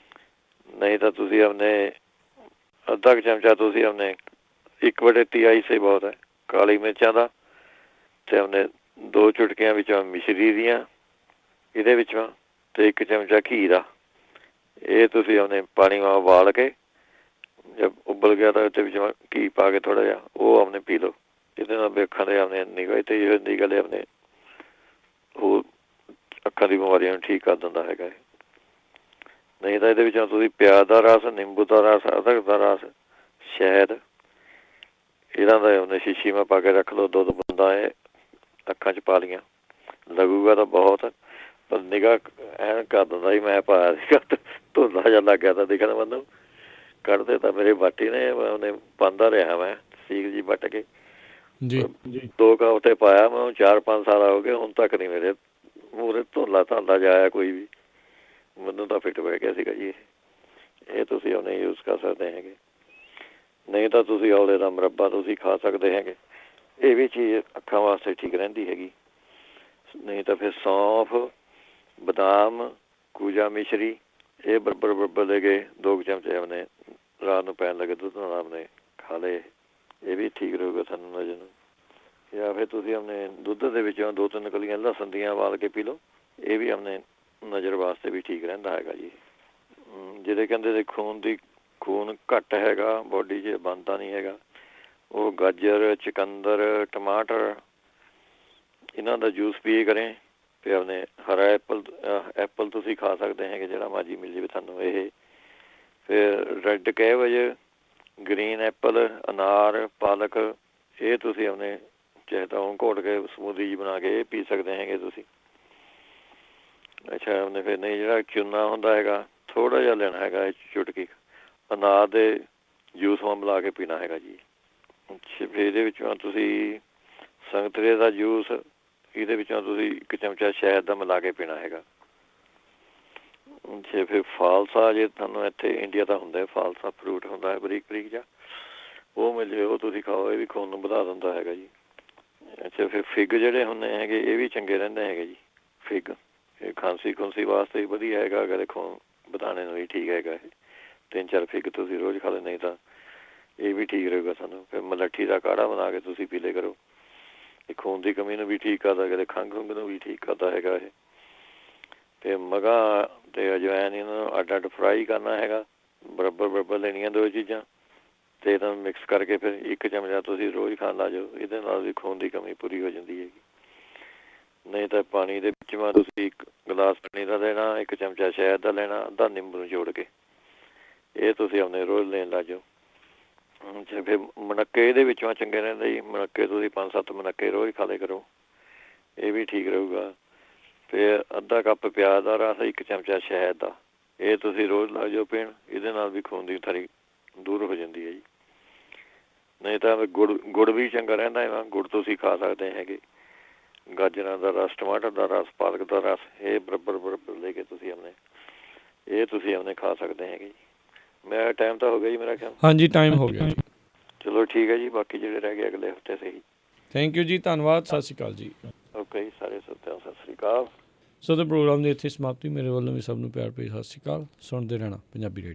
B: ਨਹੀਂ ਤਾਂ ਤੁਸੀਂ ਆਪਣੇ ਅੱਧਾ ਕੁ ਚਮਚਾ ਤੁਸੀਂ ਆਪਣੇ 1/3 ਸੇ ਬਹੁਤ ਹੈ ਕਾਲੀ ਮਿਰਚਾਂ ਦਾ ਅਤੇ ਆਪਣੇ 2 ਚੁਟਕੀਆਂ ਵਿੱਚੋਂ ਮਿਸ਼ਰੀ ਦੀਆਂ ਇਹਦੇ ਵਿੱਚੋਂ ਅਤੇ 1 ਚਮਚਾ ਘੀ ਦਾ। ਇਹ ਤੁਸੀਂ ਆਪਣੇ ਪਾਣੀ ਵਾਂ ਉਬਾਲ ਕੇ ਜਦ ਉਬਲ ਗਿਆ ਤਾਂ ਉਹਦੇ ਵਿੱਚ ਘੀ ਪਾ ਕੇ ਥੋੜ੍ਹਾ ਜਿਹਾ ਉਹ ਆਪਣੇ ਪੀ ਲਓ। ਇਹਦੇ ਨਾਲ ਵੀ ਅੱਖਾਂ ਦੇ ਆਪਣੇ ਨਿਗਾਹ ਤੇਜ਼ ਹੋ ਜਾਂਦੀ, ਗੱਲ ਆਪਣੇ ਉਹ ਅੱਖਾਂ ਦੀ ਬਿਮਾਰੀਆਂ ਨੂੰ ਠੀਕ ਕਰ ਦਿੰਦਾ ਹੈਗਾ ਇਹ। ਨਹੀਂ ਤਾਂ ਇਹਦੇ ਵਿੱਚੋਂ ਤੁਸੀਂ ਪਿਆਜ਼ ਦਾ ਰਸ, ਨਿੰਬੂ ਦਾ ਰਸ, ਅਦਰਕ ਦਾ ਰਸ, ਸ਼ਹਿਦ, ਇਹਨਾਂ ਦਾ ਉਹਨੇ ਸ਼ੀਸ਼ੀ ਮੈਂ ਪਾ ਕੇ ਰੱਖ ਲਓ। 2 ਬੂੰਦਾਂ ਇਹ ਅੱਖਾਂ 'ਚ ਪਾ ਲਈਆਂ, ਲੱਗੂਗਾ ਤਾਂ ਬਹੁਤ, ਪਰ ਨਿਗਾਹ ਐਨ ਕਰ ਦਿੰਦਾ ਜੀ। ਮੈਂ ਪਾਇਆ ਸੀਗਾ, ਧੁੰਦਲਾ ਜਿਹਾ ਲੱਗ ਗਿਆ ਤਾਂ ਦਿਖਣ ਮੈਨੂੰ। ਕੱਢਦੇ ਤਾਂ ਮੇਰੇ ਬਾਟੀ ਨੇ, ਉਹਨੇ ਪਾਉਂਦਾ ਰਿਹਾ ਮੈਂ ਸੀਖ ਜੀ ਵੱਟ ਕੇ
A: ਜੀ।
B: 2 ਕੁ ਹਫ਼ਤੇ ਪਾਇਆ ਮੈਂ, 4-5 ਸਾਲ ਹੋ ਗਏ, ਹੁਣ ਤੱਕ ਨਹੀਂ ਮੇਰੇ ਮੂਹਰੇ ਧੁੰਦਲਾ ਜਿਹਾ ਕੋਈ ਵੀ। ਮੈਨੂੰ ਤਾਂ ਫਿੱਟ ਬਹਿ ਗਿਆ ਸੀਗਾ ਜੀ। ਇਹ ਤੁਸੀਂ ਉਹਨੇ ਯੂਜ਼ ਕਰ ਸਕਦੇ ਹੈਗੇ। ਨਹੀਂ ਤਾਂ ਤੁਸੀਂ ਔਲੇ ਦਾ ਮੁਰੱਬਾ ਤੁਸੀਂ ਖਾ ਸਕਦੇ ਹੈਗੇ, ਇਹ ਵੀ ਚੀਜ਼ ਅੱਖਾਂ ਵਾਸਤੇ ਠੀਕ ਰਹਿੰਦੀ ਹੈਗੀ। ਨਹੀਂ ਤਾਂ ਫਿਰ ਸੌਂਫ, ਬਦਾਮ, ਕੂਜਾ ਮਿਸ਼ਰੀ, ਇਹ ਬਰਾਬਰ ਲੈ ਕੇ 2 ਕੁ ਚਮਚੇ ਆਪਣੇ ਰਾਤ ਨੂੰ ਪੈਣ ਲੱਗੇ ਦੁੱਧ ਨਾਲ ਆਪਣੇ ਖਾ ਲਏ, ਇਹ ਵੀ ਠੀਕ ਰਹੂਗਾ ਤੁਹਾਨੂੰ ਨਜ਼ਰ ਨੂੰ। ਜਾਂ ਫਿਰ ਤੁਸੀਂ ਆਪਣੇ ਦੁੱਧ ਦੇ ਵਿੱਚੋਂ 2-3 ਕਲੀਆਂ ਲਸਣ ਦੀਆਂ ਉਬਾਲ ਕੇ ਪੀ ਲਓ, ਇਹ ਵੀ ਆਪਣੇ ਨਜ਼ਰ ਵਾਸਤੇ ਵੀ ਠੀਕ ਰਹਿੰਦਾ ਹੈਗਾ ਜੀ। ਜਿਹੜੇ ਕਹਿੰਦੇ ਖੂਨ ਘੱਟ ਹੈਗਾ ਬੋਡੀ 'ਚ, ਬਣਦਾ ਨਹੀਂ ਹੈਗਾ, ਉਹ ਗਾਜਰ, ਚੁਕੰਦਰ, ਟਮਾਟਰ, ਇਹਨਾਂ ਦਾ ਜੂਸ ਪੀਏ ਕਰੇ। ਅਤੇ ਆਪਣੇ ਹਰਾ ਐਪਲ ਤੁਸੀਂ ਖਾ ਸਕਦੇ ਹੈਗੇ, ਜਿਹੜਾ ਮਰਜ਼ੀ ਮਿਲ ਜਾਵੇ ਤੁਹਾਨੂੰ ਇਹ। ਫਿਰ ਰੈੱਡ ਕੈਬੇਜ, ਗਰੀਨ ਐਪਲ, ਅਨਾਰ, ਪਾਲਕ, ਇਹ ਤੁਸੀਂ ਆਪਣੇ ਚਾਹੇ ਤਾਂ ਉਹ ਘੋਟ ਕੇ ਸਮੂਦੀ ਜੀ ਬਣਾ ਕੇ ਇਹ ਪੀ ਸਕਦੇ ਹੈਗੇ ਤੁਸੀਂ। ਅੱਛਾ, ਆਪਣੇ ਫਿਰ ਨਹੀਂ ਜਿਹੜਾ ਚੂਨਾ ਹੁੰਦਾ ਹੈਗਾ ਥੋੜ੍ਹਾ ਜਿਹਾ ਲੈਣਾ ਹੈਗਾ, ਚੁਟਕੀ ਅਨਾਰ ਦੇ ਜੂਸ ਵਾਂ ਮਿਲਾ ਕੇ ਪੀਣਾ ਹੈਗਾ ਜੀ। ਅੱਛਾ, ਫਿਰ ਇਹਦੇ ਵਿੱਚੋਂ ਤੁਸੀਂ ਸੰਗਤਰੇ ਦਾ ਜੂਸ, ਇਹਦੇ ਵਿੱਚੋਂ ਤੁਸੀਂ 1 ਚਮਚਾ ਸ਼ਹਿਦ ਦਾ ਮਿਲਾ ਕੇ ਪੀਣਾ ਹੈਗਾ। ਅੱਛਾ, ਫਿਰ ਫਾਲਸਾ, ਜੇ ਤੁਹਾਨੂੰ ਇੱਥੇ ਇੰਡੀਆ ਦਾ ਹੁੰਦਾ ਫਾਲਸਾ ਫਰੂਟ ਹੁੰਦਾ ਹੈ ਬਰੀਕ ਜਿਹਾ, ਉਹ ਮਿਲ ਜਾਵੇ, ਉਹ ਤੁਸੀਂ ਖਾਓ, ਇਹ ਵੀ ਖੂਨ ਨੂੰ ਵਧਾ ਦਿੰਦਾ ਹੈਗਾ ਜੀ। ਅੱਛਾ, ਫਿਰ ਫਿੱਗ ਜਿਹੜੇ ਹੁੰਦੇ ਹੈਗੇ ਇਹ ਵੀ ਚੰਗੇ ਰਹਿੰਦੇ ਹੈਗੇ ਜੀ। ਫਿੱਗ ਇਹ ਖਾਂਸੀ ਖੁੰਸੀ ਵਾਸਤੇ ਵੀ ਵਧੀਆ ਹੈਗਾ, ਅਗਰ ਖੂਨ ਵਧਾਉਣੇ ਨੂੰ ਵੀ ਠੀਕ ਹੈਗਾ ਇਹ। 3-4 ਫਿੱਗ ਤੁਸੀਂ ਰੋਜ਼ ਖਾ ਲਓ, ਨਹੀਂ ਤਾਂ ਇਹ ਵੀ ਠੀਕ ਰਹੇਗਾ ਸਾਨੂੰ। ਫਿਰ ਮਲੱਠੀ ਦਾ ਕਾੜਾ ਬਣਾ ਕੇ ਤੁਸੀਂ ਪੀ ਲਿਆ ਕਰੋ, ਇਹ ਖੂਨ ਦੀ ਕਮੀ ਨੂੰ ਵੀ ਠੀਕ ਕਰਦਾ, ਕਦੇ ਖੰਘ ਖੁੰਘ ਨੂੰ ਵੀ ਠੀਕ ਕਰਦਾ ਹੈਗਾ ਇਹ। ਤੇ ਮਗਾਂ ਤੇ ਅਜਵਾਇਨ ਇਹਨਾਂ ਨੂੰ ਅੱਡ ਅੱਡ ਫਰਾਈ ਕਰਨਾ ਹੈਗਾ, ਬਰਾਬਰ ਲੈਣੀਆਂ ਦੋ ਚੀਜ਼ਾਂ, ਤੇ ਇਹਨਾਂ ਨੂੰ ਮਿਕਸ ਕਰਕੇ ਫਿਰ 1 ਚਮਚਾ ਤੁਸੀਂ ਰੋਜ਼ ਖਾਣ ਲਾ ਜਾਓ। ਇਹਦੇ ਨਾਲ ਵੀ ਖੂਨ ਦੀ ਕਮੀ ਪੂਰੀ ਹੋ ਜਾਂਦੀ ਹੈਗੀ। ਨਹੀਂ ਤਾਂ ਪਾਣੀ ਦੇ ਵਿੱਚ ਤੁਸੀਂ 1 ਗਲਾਸ ਪਾਣੀ ਦਾ ਲੈਣਾ, 1 ਚਮਚਾ ਸ਼ਹਿਦ ਦਾ ਲੈਣਾ, ਅੱਧਾ ਨਿੰਬੂ ਨੂੰ ਜੋੜ ਕੇ, ਇਹ ਤੁਸੀਂ ਆਪਣੇ ਰੋਜ਼ ਲੈਣ ਲਾ ਜਾਓ। ਤੇ ਫਿਰ ਮੁਨੱਕੇ ਇਹਦੇ ਵਿੱਚੋਂ ਚੰਗੇ ਰਹਿੰਦੇ ਜੀ। ਮੁਨੱਕੇ ਤੁਸੀਂ 5-7 ਮੁਨੱਕੇ ਰੋਜ਼ ਖਾ ਲਿਆ ਕਰੋ, ਇਹ ਵੀ ਠੀਕ ਰਹੂਗਾ। ਫਿਰ ਅੱਧਾ ਕੱਪ ਪਿਆਜ਼ ਦਾ ਰਸ, 1 ਚਮਚਾ ਸ਼ਹਿਦ ਦਾ, ਇਹ ਤੁਸੀਂ ਰੋਜ਼ ਲਾ ਜਾਓ ਪੀਣ। ਇਹਦੇ ਨਾਲ ਵੀ ਖੂਨ ਦੀ ਥਰੀ ਦੂਰ ਹੋ ਜਾਂਦੀ ਹੈ ਜੀ। ਨਹੀਂ ਤਾਂ ਗੁੜ ਵੀ ਚੰਗਾ ਰਹਿੰਦਾ ਹੈ। ਗੁੜ ਤੁਸੀਂ ਖਾ ਸਕਦੇ ਹੈਗੇ। ਗਾਜਰਾਂ ਦਾ ਰਸ, ਟਮਾਟਰ ਦਾ ਰਸ, ਪਾਲਕ ਦਾ ਰਸ, ਇਹ ਬਰਾਬਰ ਲੈ ਕੇ ਤੁਸੀਂ ਆਪਣੇ ਖਾ ਸਕਦੇ ਹੈਗੇ ਜੀ। ਮੇਰਾ ਟਾਈਮ ਤਾਂ ਹੋ ਗਿਆ ਜੀ ਮੇਰਾ ਖਿਆਲ।
A: ਹਾਂਜੀ, ਟਾਈਮ ਹੋ ਗਿਆ ਜੀ।
B: ਚਲੋ ਠੀਕ ਹੈ ਜੀ, ਬਾਕੀ ਜਿਹੜੇ ਰਹਿ ਗਏ ਅਗਲੇ ਹਫਤੇ ਸਹੀ।
A: ਥੈਂਕ ਯੂ ਜੀ, ਧੰਨਵਾਦ, ਸਤਿ ਸ਼੍ਰੀ ਅਕਾਲ ਜੀ।
B: ਓਕੇ ਜੀ, ਸਾਰੇ ਸਰੋਤਿਆਂ ਨੂੰ ਸਤਿ ਸ਼੍ਰੀ ਅਕਾਲ।
A: ਸੋ ਤੇ ਪ੍ਰੋਗਰਾਮ ਦੀ ਇੱਥੇ ਸਮਾਪਤੀ। ਮੇਰੇ ਵੱਲੋਂ ਵੀ ਸਭ ਨੂੰ ਪਿਆਰ ਭਰੀ ਸਤਿ ਸ਼੍ਰੀ ਅਕਾਲ। ਸੁਣਦੇ ਰਹਿਣਾ ਪੰਜਾਬੀ ਰੇਡੀਓ।